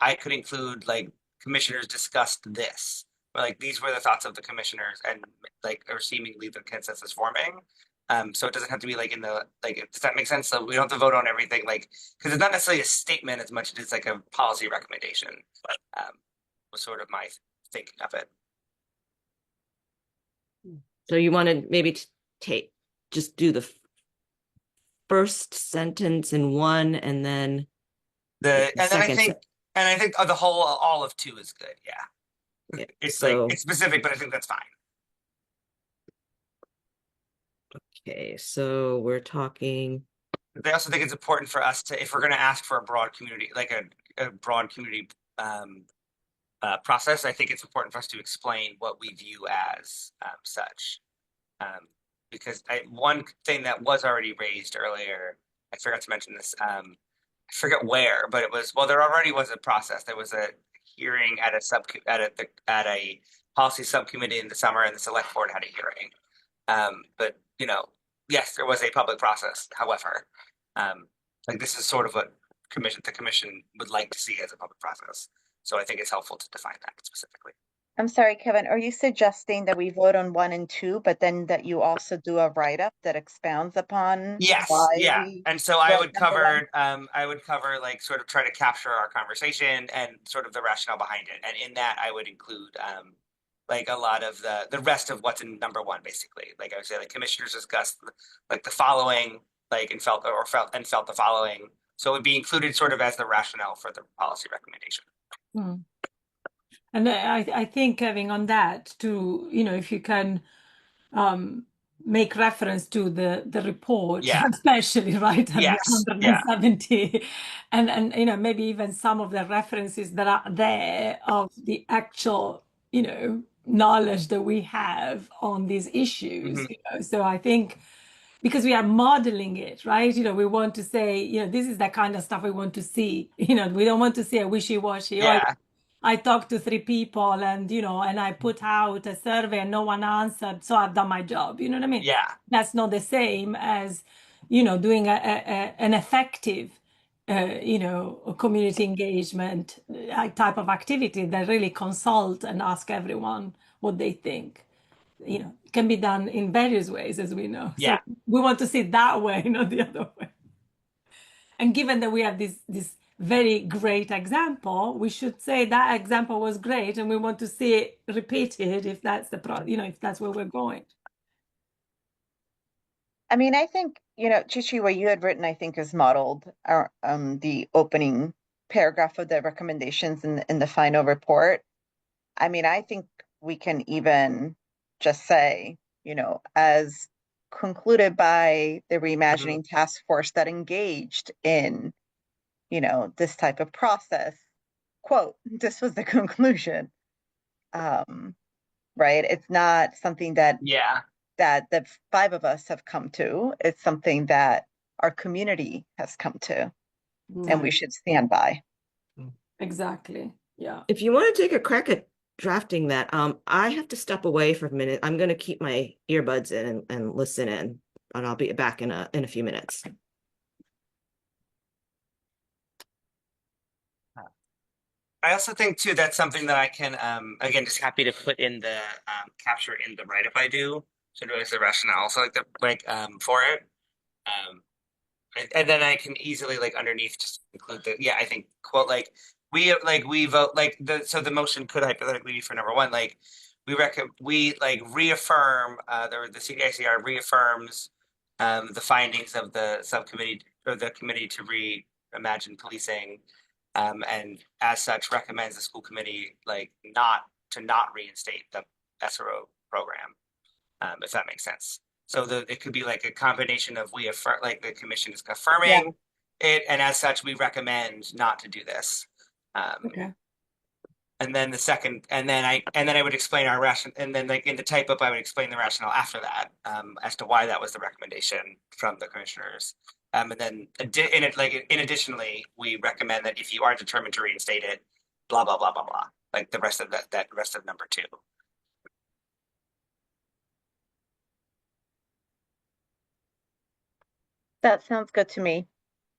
I could include like commissioners discussed this, or like these were the thoughts of the commissioners and like or seemingly the consensus forming. So it doesn't have to be like in the like does that make sense? So we don't have to vote on everything like because it's not necessarily a statement as much as it's like a policy recommendation. Was sort of my thinking of it. So you want to maybe just do the first sentence in one and then And then second I think the whole all of 2 is good. Yeah. Yeah, It's so- like it's specific, but I think that's fine. Okay, so we're talking. I also think it's important for us to, if we're going to ask for a broad community, like a broad community process, I think it's important for us to explain what we view as such. Because one thing that was already raised earlier, I forgot to mention this. I forget where, but it was there already was a process. There was a hearing at a policy subcommittee in the summer, and the select board had a hearing. But yes, there was a public process. However, like this is sort of what the commission would like to see as a public process. So I think it's helpful to define that specifically. I'm sorry, Kevin, are you suggesting that we vote on 1 and 2, but then that you also do a write-up that expounds upon Yes, why yeah. we And so I vote would number cover like sort of try to capture our conversation and sort of the rationale behind it. And in that I would include like a lot of the rest of what's in number 1, basically. Like I would say like commissioners discussed like the following, like and felt the following. So it would be included sort of as the rationale for the policy recommendation. And I think having on that to, if you can make reference to the report, Yeah. especially, right? And Yes, the 170, and maybe even some of the references that are there of the actual, knowledge that we have on these issues. So I think because we are modeling it, right? We want to say, this is the kind of stuff we want to see. We don't want to see a wishy-washy. Yeah. I talked to 3 people and, and I put out a survey and no one answered. So I've done my job. You know what I mean? Yeah. That's not the same as, doing an effective, community engagement type of activity that really consult and ask everyone what they think. It can be done in various ways, as we know. Yeah. So we want to see it that way, not the other way. And given that we have this very great example, we should say that example was great, and we want to see it repeated if that's if that's where we're going. I mean, I think, Chichi, what you had written, I think, is modeled the opening paragraph of the recommendations in the final report. I mean, I think we can even just say, as concluded by the reimagining task force that engaged in, this type of process, quote, this was the conclusion. Right? It's not something that the 5 of us have come to. It's something that our community has come to, and we should stand by. Exactly. Yeah. If you want to take a crack at drafting that, I have to step away for a minute. I'm going to keep my earbuds in and listen in, and I'll be back in a few minutes. I also think too that's something that I can again just happy to put in the capture in the write-up I do. So notice the rationale. So for it. And then I can easily underneath just include I think quote we vote the motion could hypothetically be for number 1 we reaffirm the CDICR reaffirms the findings of the subcommittee or the committee to reimagine policing and as such recommends the school committee not reinstate the SRO program if that makes sense. So it could be like a combination of we affirm, the commission is affirming it, and as such, we recommend not to do this. Okay. And then the second, and then I would explain our rationale, and then in the type up, I would explain the rationale after that as to why that was the recommendation from the commissioners. And then additionally, we recommend that if you are determined to reinstate it, blah blah blah blah blah, like the rest of that rest of number 2. That sounds good to me.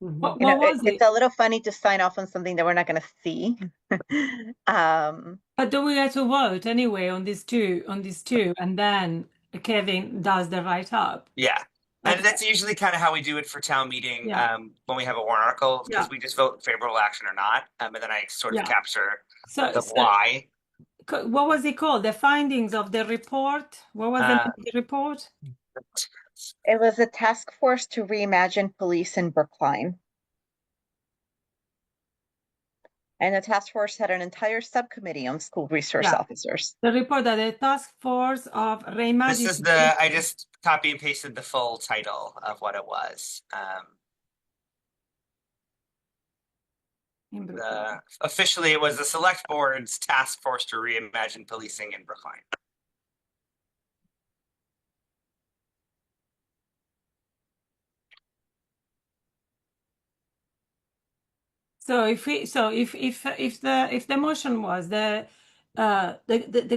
Mhm. What You know, was it's it? a little funny to sign off on something that we're not going to see. But don't we have to vote anyway on these two, and then Kevin does the write-up? Yeah. And Okay. that's usually kind of how we do it for town meeting Yeah. when we have a warrant article, because Yeah. we just vote favorable action or not. And then I sort of Yeah. capture So, the why. what was it called? The findings of the report? What was the name of the report? It was a task force to reimagine police in Brookline. And the task force had an entire subcommittee on school resource Yeah. officers. The report that the task force of This reimagining. is I just copy and pasted the full title of what it was. In Brookline. Officially, it was the Select Board's task force to reimagine policing in Brookline. So if the motion was the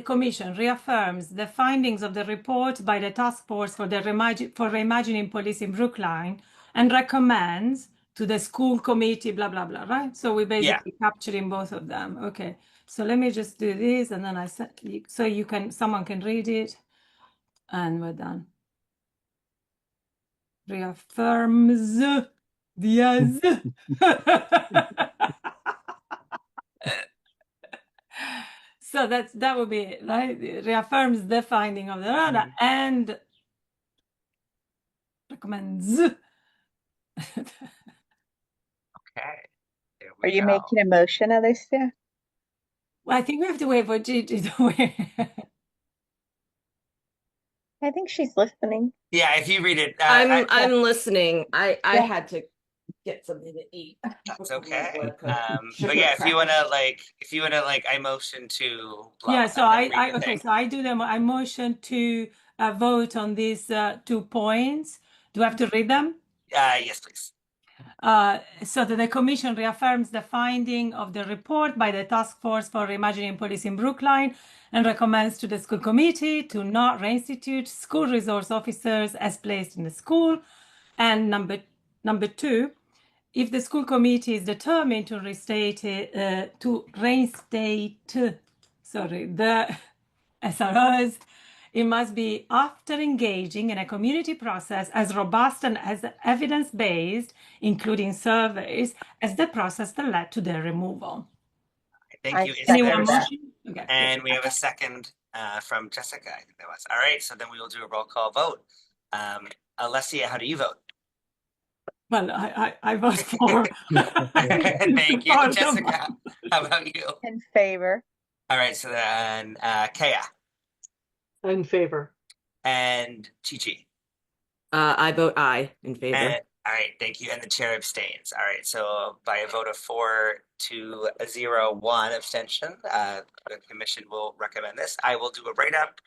commission reaffirms the findings of the report by the task force for reimagining police in Brookline and recommends to the school committee, blah blah blah, right? So we're basically capturing both of them. Okay. So let me just do this, and then someone can read it, and we're done. Reaffirms Diaz. So that would be it, right? It reaffirms the finding of the RADA and recommends. Okay. There we Are you go. making a motion, Alicia? Well, I think we have to wait for Gigi to wait. I think she's listening. Yeah, if you read it, I'm listening. I Yeah. had to get something to eat. That's okay. But But yeah, if you wanna I motion to. Blah, Yeah, so and then read the okay, thing. so I motion to vote on these 2 points. Do I have to read them? Yes, please. So that the Commission reaffirms the finding of the report by the Task Force for Reimagining Police in Brookline and recommends to the school committee to not reinstitute school resource officers as placed in the school. And number 2, if the school committee is determined to reinstate the SROs, it must be after engaging in a community process as robust and as evidence-based, including surveys, as the process that led to their removal. Thank you. Is second there Anyone a that. motion? Okay. And we have a second from Jessica. I think that was. All right, so then we will do a roll call vote. Alessia, how do you vote? Well, I vote for. Thank you, Jessica. How about you? In favor. All right, so then Kaya In favor. and Chi-Chi. I vote aye in favor. All right, thank you. And the chair abstains. All right, so by a vote of 4-0, 1 abstention, the commission will recommend this. I will do a write-up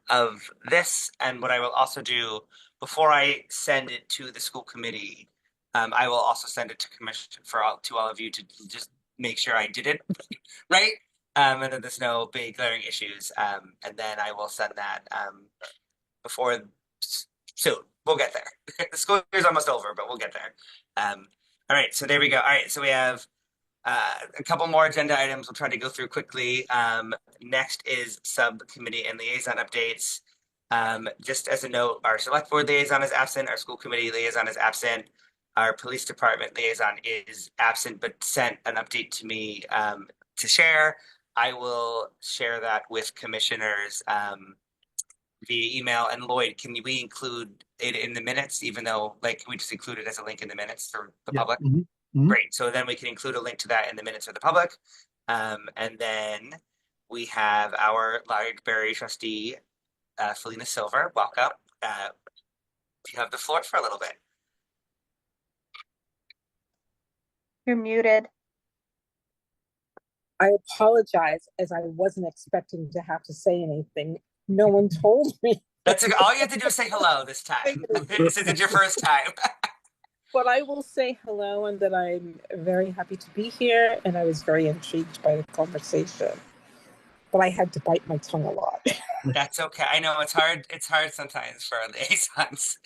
of this, and what I will also do before I send it to the school committee, I will also send it to commission to all of you to just make sure I did it right, and that there's no big glaring issues, and then I will send that before soon. We'll get there. The school year's almost over, but we'll get there. All right, so there we go. All right, so we have a couple more agenda items we'll try to go through quickly. Next is subcommittee and liaison updates. Just as a note, our select board liaison is absent, our school committee liaison is absent, our police department liaison is absent, but sent an update to me to share. I will share that with commissioners via email. And Lloyd, can we include it in the minutes, even though can we just include it as a link in the minutes for the public? Great. So then we can include a link to that in the minutes for the public. And then we have our library trustee, Felina Silver. Welcome. You have the floor for a little bit. You're muted. I apologize, as I wasn't expecting to have to say anything. No one told me. That's all you have to do is say hello this time. This isn't your first time. But I will say hello and that I'm very happy to be here, and I was very intrigued by the conversation. But I had to bite my tongue a lot. That's okay. I know it's hard. It's hard sometimes for our liaisons.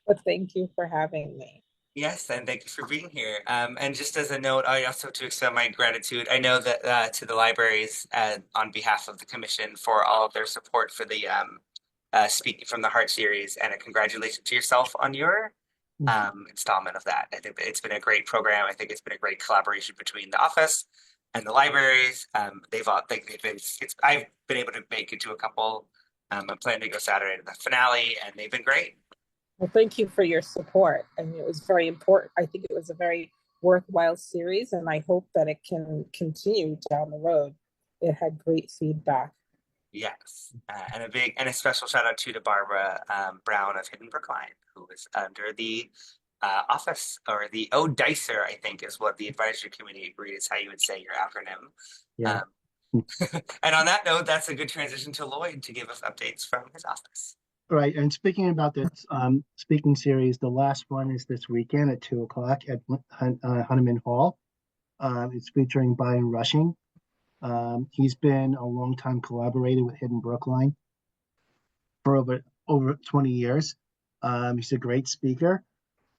But thank you for having me. Yes, and thank you for being here. And just as a note, I also to extend my gratitude. I know that to the libraries on behalf of the commission for all of their support for the Speaking from the Heart series, and a congratulations to yourself on your installment of that. I think that it's been a great program. I think it's been a great collaboration between the office and the libraries. I've been able to make it to a couple. I'm planning to go Saturday to the finale, and they've been great. Well, thank you for your support. I mean, it was very important. I think it was a very worthwhile series, and I hope that it can continue down the road. It had great feedback. Yes, and a special shout out to Barbara Brown of Hidden Brookline, who is under the office, or the ODICER, I think is what the advisory committee agreed is how you would say your acronym. Yeah. And on that note, that's a good transition to Lloyd to give us updates from his office. Right, and speaking about this speaking series, the last one is this weekend at 2:00 at Hunneman Hall. It's featuring Brian Rushing. He's been a longtime collaborator with Hidden Brookline for over 20 years. He's a great speaker,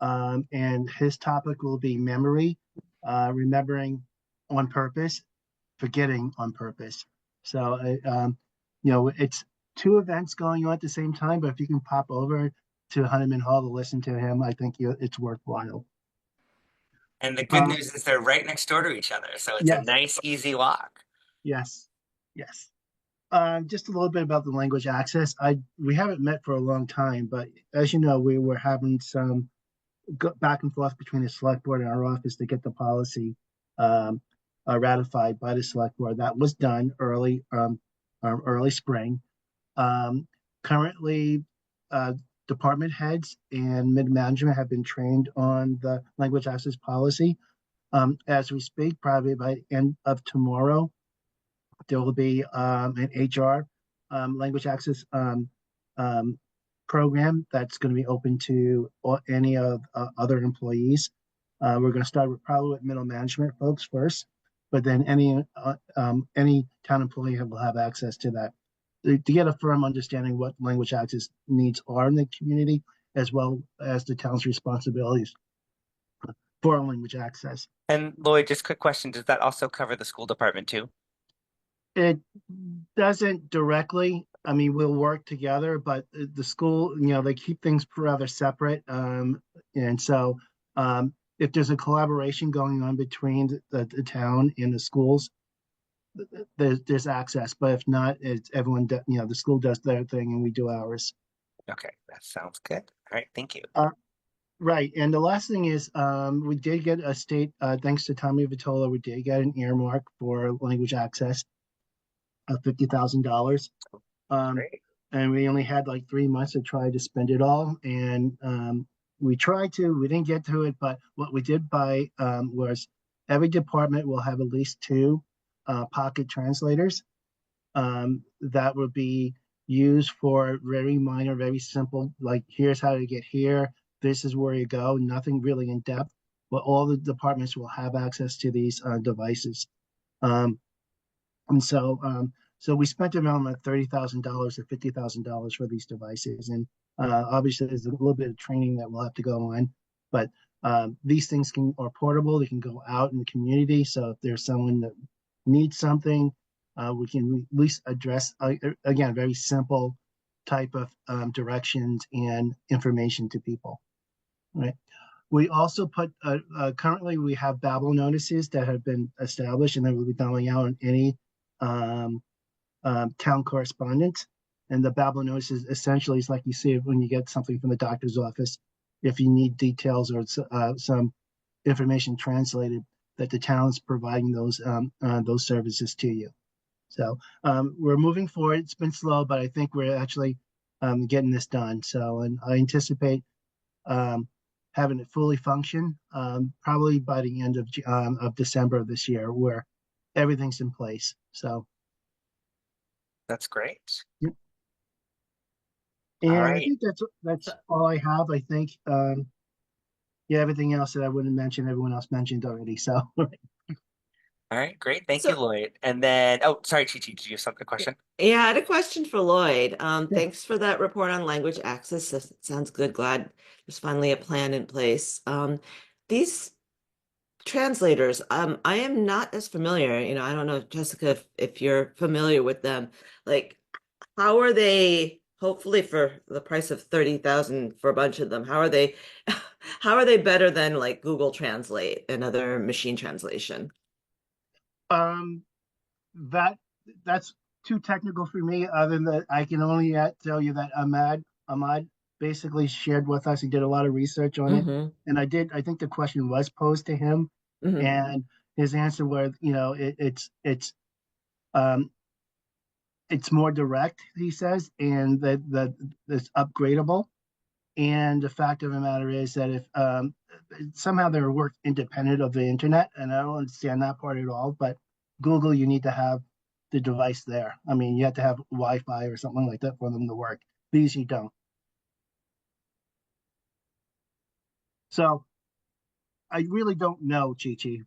and his topic will be memory, remembering on purpose, forgetting on purpose. So, it's two events going on at the same time, but if you can pop over to Hunneman Hall to listen to him, I think it's worthwhile. And the good news is they're right next door to each other, so it's a nice, easy walk. Yes. Just a little bit about the language access. We haven't met for a long time, but as you know, we were having some back and forth between the select board and our office to get the policy ratified by the select board. That was done early spring. Currently, department heads and mid-management have been trained on the language access policy. As we speak, probably by the end of tomorrow, there will be an HR language access program that's going to be open to any of other employees. We're going to start probably with middle management folks first, but then any town employee will have access to that to get a firm understanding what language access needs are in the community, as well as the town's responsibilities for language access. And Lloyd, just quick question, does that also cover the school department too? It doesn't directly. I mean, we'll work together, but the school, they keep things rather separate. And so if there's a collaboration going on between the town and the schools, there's access. But if not, it's everyone, the school does their thing and we do ours. Okay, that sounds good. All right, thank you. Right. And the last thing is we did get a state, thanks to Tommy Vitola, we did get an earmark for language access of $50,000. And we only had like 3 months to try to spend it all. And we didn't get to it, but what we did buy was every department will have at least 2 pocket translators that would be used for very minor, very simple, like here's how to get here, this is where you go, nothing really in depth, but all the departments will have access to these devices. And so we spent around like $30,000 or $50,000 for these devices. And obviously there's a little bit of training that we'll have to go on, but these things are portable. They can go out in the community. So if there's someone that needs something, we can at least address, again, very simple type of directions and information to people, right? We also put, currently we have Babel notices that have been established and that will be going out on any town correspondence. And the Babel notices essentially is like you see it when you get something from the doctor's office. If you need details or some information translated, that the town's providing those services to you. So we're moving forward. It's been slow, but I think we're actually getting this done. So, and I anticipate having it fully function probably by the end of December of this year, where everything's in place. So that's great. Yep. And all right. I think that's all I have. I think everything else that I wouldn't mention, everyone else mentioned already. So All right, great. Thank So- you, Lloyd. And then, oh, sorry, Chi-Chi, did you have a question? Yeah, I had a question for Lloyd. Yeah. Thanks for that report on language access. That sounds good. Glad there's finally a plan in place. These translators, I am not as familiar. I don't know, Jessica, if you're familiar with them. Like, how are they, hopefully for the price of 30,000 for a bunch of them, how are they better than like Google Translate and other machine translation? That's too technical for me. Other than that, I can only tell you that Ahmad basically shared with us. He did a lot of research on it, Mhm, and I think the question was posed to him, mhm. and his answer was, it's more direct, he says, and that it's upgradable. And the fact of the matter is that if somehow they work independent of the internet, and I don't understand that part at all. But Google, you need to have the device there. I mean, you have to have Wi-Fi or something like that for them to work. These you don't. So I really don't know, Chi-Chi.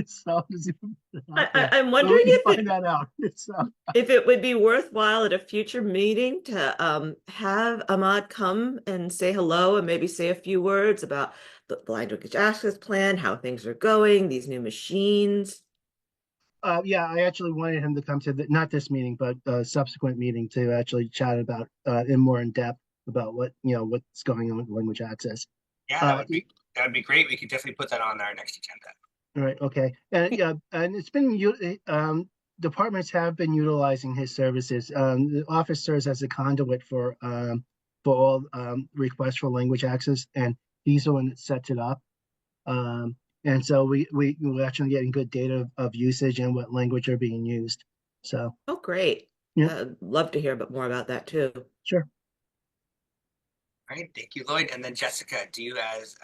So I'm so wondering we can if find that out. So, if it would be worthwhile at a future meeting to have Ahmad come and say hello and maybe say a few words about the language access plan, how things are going, these new machines. yeah, I actually wanted him to come to not this meeting, but a subsequent meeting to actually chat about in more in depth about what's going on with language access. Yeah, that would be great. We could definitely put that on our next agenda. All right. Okay. And yeah, and it's been departments have been utilizing his services. The office serves as a conduit for all requests for language access, and he's the one that sets it up. And so we're actually getting good data of usage and what language are being used. So Oh, great. Yeah. Love to hear a bit more about that too. sure. All right, thank you, Lloyd. And then Jessica, do you as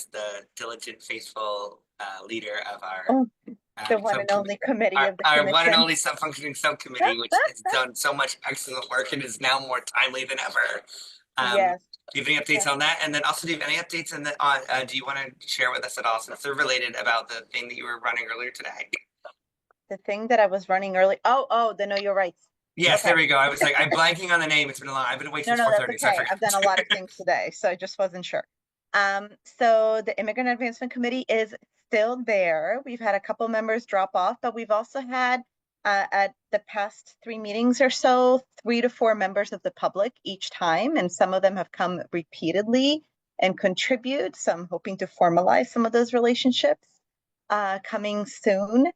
the diligent, faithful leader of our Oh, the one and only committee of the our one and commission. only functioning subcommittee, which has done so much excellent work and is now more timely than ever. Yes. Do you have any updates on that? And then also, do you have any updates on do you want to share with us at all, since they're related, about the thing that you were running earlier today? The thing that I was running early. Oh, the Know Your Rights. Yes, Okay. there we go. I was like, I'm blanking on the name. It's been a long. I've been awake No, since that's 4:30, so I okay. forgot. I've done a lot of things today, so I just wasn't sure. So the Immigrant Advancement Committee is still there. We've had a couple members drop off, but we've also had at the past 3 meetings or so, 3 to 4 members of the public each time, and some of them have come repeatedly and contribute. So I'm hoping to formalize some of those relationships coming soon.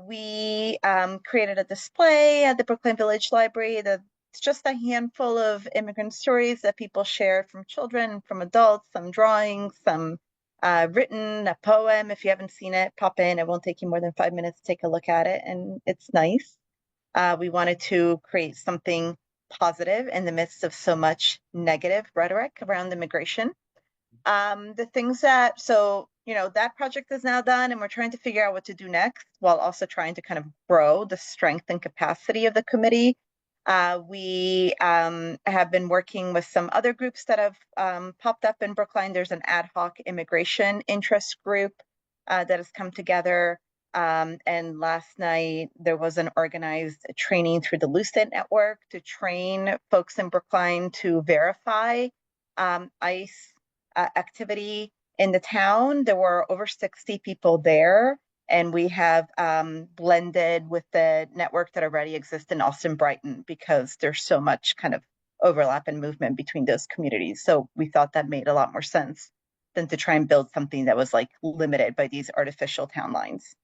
We created a display at the Brookline Village Library. It's just a handful of immigrant stories that people shared from children, from adults, some drawings, some written, a poem. If you haven't seen it, pop in. It won't take you more than 5 minutes to take a look at it, and it's nice. We wanted to create something positive in the midst of so much negative rhetoric around immigration. The things that, that project is now done, and we're trying to figure out what to do next, while also trying to kind of grow the strength and capacity of the committee. We have been working with some other groups that have popped up in Brookline. There's an ad hoc immigration interest group that has come together. And last night there was an organized training through the Lucid Network to train folks in Brookline to verify ICE activity in the town. There were over 60 people there, and we have blended with the network that already exists in Austin Brighton, because there's so much kind of overlap and movement between those communities. So we thought that made a lot more sense than to try and build something that was like limited by these artificial town lines.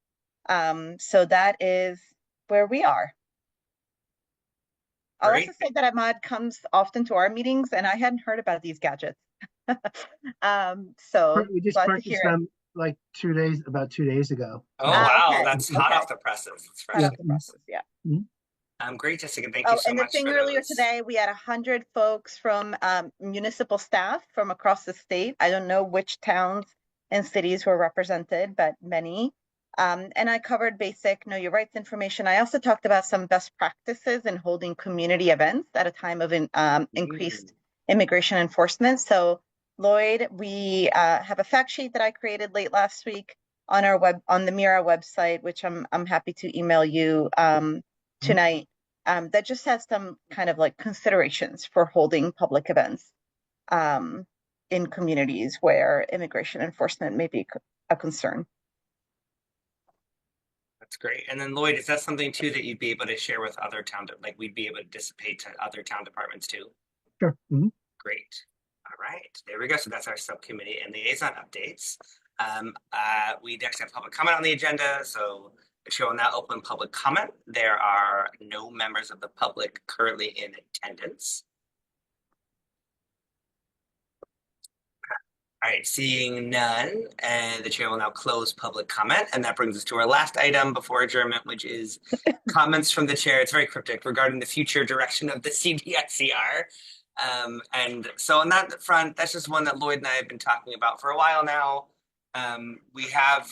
So that is where we are. I'll Great. also say that Ahmad comes often to our meetings, and I hadn't heard about these gadgets. So We just glad to purchased hear it. them like about 2 days ago. Oh, wow, okay, that's hot okay. off the presses. It's fresh. Hot off the presses, yeah. Great, Jessica. Thank you Oh, so and the much thing for earlier those. today, we had 100 folks from municipal staff from across the state. I don't know which towns and cities were represented, but many. And I covered basic Know Your Rights information. I also talked about some best practices in holding community events at a time of increased immigration enforcement. So Lloyd, we have a fact sheet that I created late last week on on the Mira website, which I'm happy to email you tonight. That just has some kind of like considerations for holding public events in communities where immigration enforcement may be a concern. That's great. And then Lloyd, is that something too that you'd be able to share with other like we'd be able to dissipate to other town departments too? Sure. Great. All right, there we go. So that's our subcommittee and liaison updates. We next have public comment on the agenda. So the chair will now open public comment. There are no members of the public currently in attendance. All right, seeing none, and the chair will now close public comment. And that brings us to our last item before adjournment, which is comments from the chair. It's very cryptic regarding the future direction of the CDSCR. And so on that front, that's just one that Lloyd and I have been talking about for a while now. We have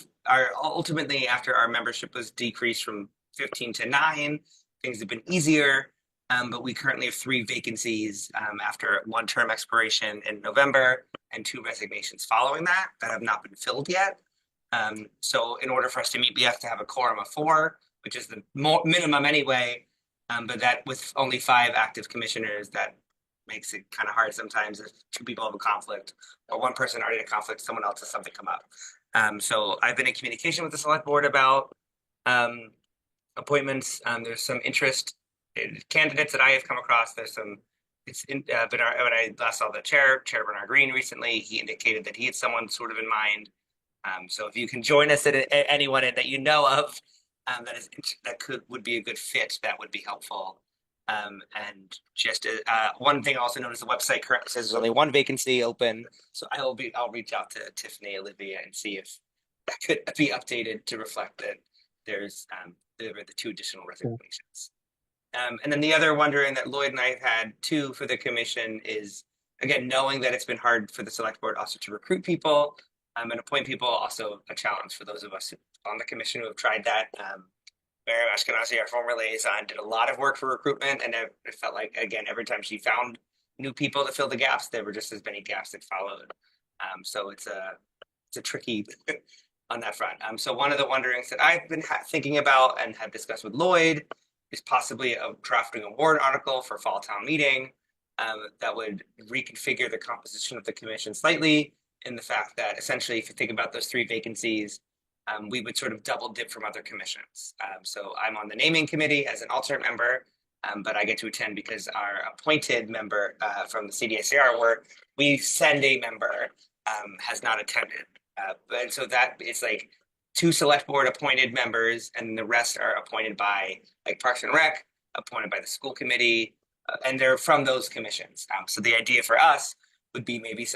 ultimately, after our membership was decreased from 15 to 9, things have been easier. But we currently have 3 vacancies after 1 term expiration in November and 2 resignations following that have not been filled yet. So in order for us to meet, we have to have a quorum of 4, which is the minimum anyway. But that with only 5 active commissioners, that makes it kind of hard sometimes if 2 people have a conflict or 1 person already in a conflict, someone else has something come up. So I've been in communication with the select board about appointments. There's some interest in candidates that I have come across. There's some, when I last saw the Chair Bernard Green recently, he indicated that he had someone sort of in mind. So if you can join us at anyone that you know of would be a good fit, that would be helpful. And just one thing I also noticed, the website currently says there's only 1 vacancy open. So I'll reach out to Tiffany Olivia and see if that could be updated to reflect that there's the 2 additional resignations. And then the other wondering that Lloyd and I have had too for the commission is, again, knowing that it's been hard for the select board also to recruit people and appoint people, also a challenge for those of us on the commission who have tried that. Mary Ashkenazi, our former liaison, did a lot of work for recruitment, and it felt like, again, every time she found new people to fill the gaps, there were just as many gaps that followed. So it's a tricky on that front. So one of the wonderings that I've been thinking about and have discussed with Lloyd is possibly drafting a warrant article for fall town meeting that would reconfigure the composition of the commission slightly, in the fact that essentially, if you think about those 3 vacancies, we would sort of double dip from other commissions. So I'm on the naming committee as an alternate member, but I get to attend because our appointed member from the CDSCR, where we send a member, has not attended. And so that it's like 2 select board appointed members, and the rest are appointed by like Parks and Rec, appointed by the school committee, and they're from those commissions. So the idea for us would be maybe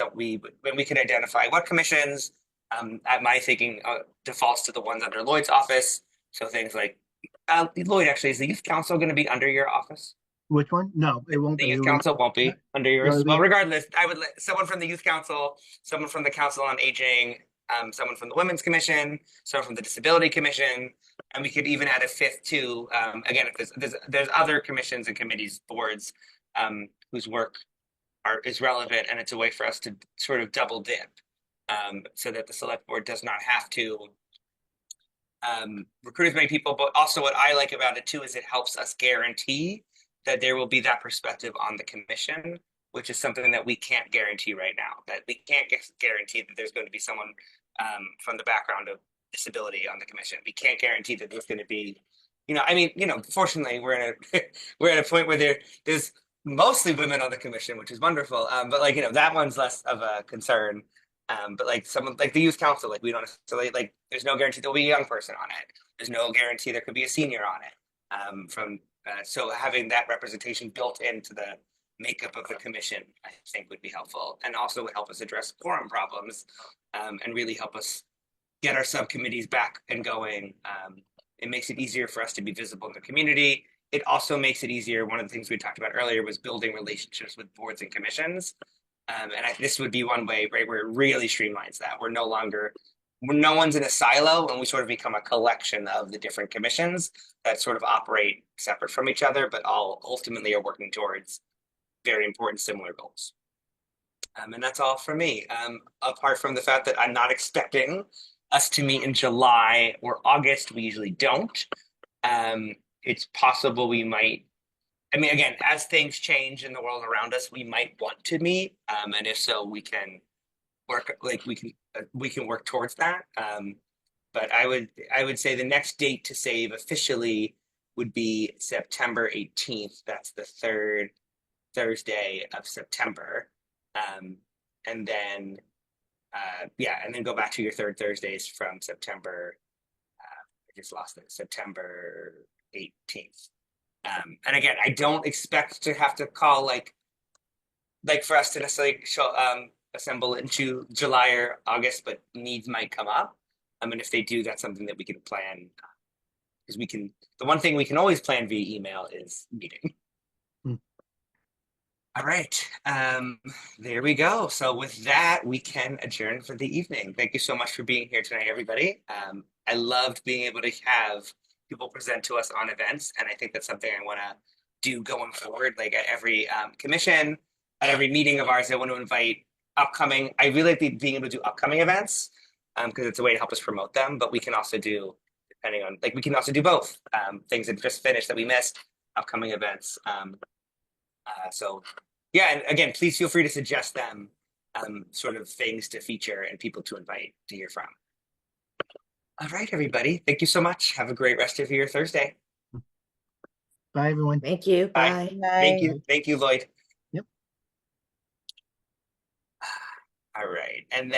when we can identify what commissions, at my thinking, defaults to the ones under Lloyd's office. So things like, Lloyd, actually, is the youth council going to be under your office? Which one? No, it won't The be. youth council won't be under yours. No, Well, regardless, I would let someone from the youth council, someone from the council on aging, someone from the women's commission, someone from the disability commission, and we could even add a 5th too. Again, if there's other commissions and committees, boards, whose work is relevant, and it's a way for us to sort of double dip, so that the select board does not have to recruit as many people. But also what I like about it too is it helps us guarantee that there will be that perspective on the commission, which is something that we can't guarantee right now. That we can't guarantee that there's going to be someone from the background of disability on the commission. We can't guarantee that there's going to be, fortunately we're at a point where there's mostly women on the commission, which is wonderful. But that one's less of a concern. But like someone like the youth council, like we don't necessarily there's no guarantee there'll be a young person on it. There's no guarantee there could be a senior on it. So having that representation built into the makeup of the commission, I think would be helpful, and also would help us address quorum problems, and really help us get our subcommittees back and going. It makes it easier for us to be visible in the community. It also makes it easier. One of the things we talked about earlier was building relationships with boards and commissions. This would be one way, right, where it really streamlines that. No one's in a silo, and we sort of become a collection of the different commissions that sort of operate separate from each other, but all ultimately are working towards very important similar goals. And that's all for me. Apart from the fact that I'm not expecting us to meet in July or August. We usually don't. It's possible we might. I mean, again, as things change in the world around us, we might want to meet, and if so, we can work we can work towards that. But I would say the next date to save officially would be September 18th. That's the third Thursday of September, and then and then go back to your third Thursdays from September. I just lost it. September 18th. And again, I don't expect to have to call like for us to necessarily assemble into July or August, but needs might come up. I mean, if they do, that's something that we can plan, because we can. The one thing we can always plan via email is meeting. All right, there we go. So with that, we can adjourn for the evening. Thank you so much for being here tonight, everybody. I loved being able to have people present to us on events, and I think that's something I want to do going forward. Like at every commission, at every meeting of ours, I want to invite upcoming. I really like being able to do upcoming events because it's a way to help us promote them. But we can also do, depending on, like we can also do both things that just finished that we missed, upcoming events. So yeah, and again, please feel free to suggest them, sort of things to feature and people to invite to hear from. All right, everybody. Thank you so much. Have a great rest of your Thursday. Bye, everyone. Thank you. Bye. Bye. Thank you. Thank you, Lloyd. Yep. All right. And then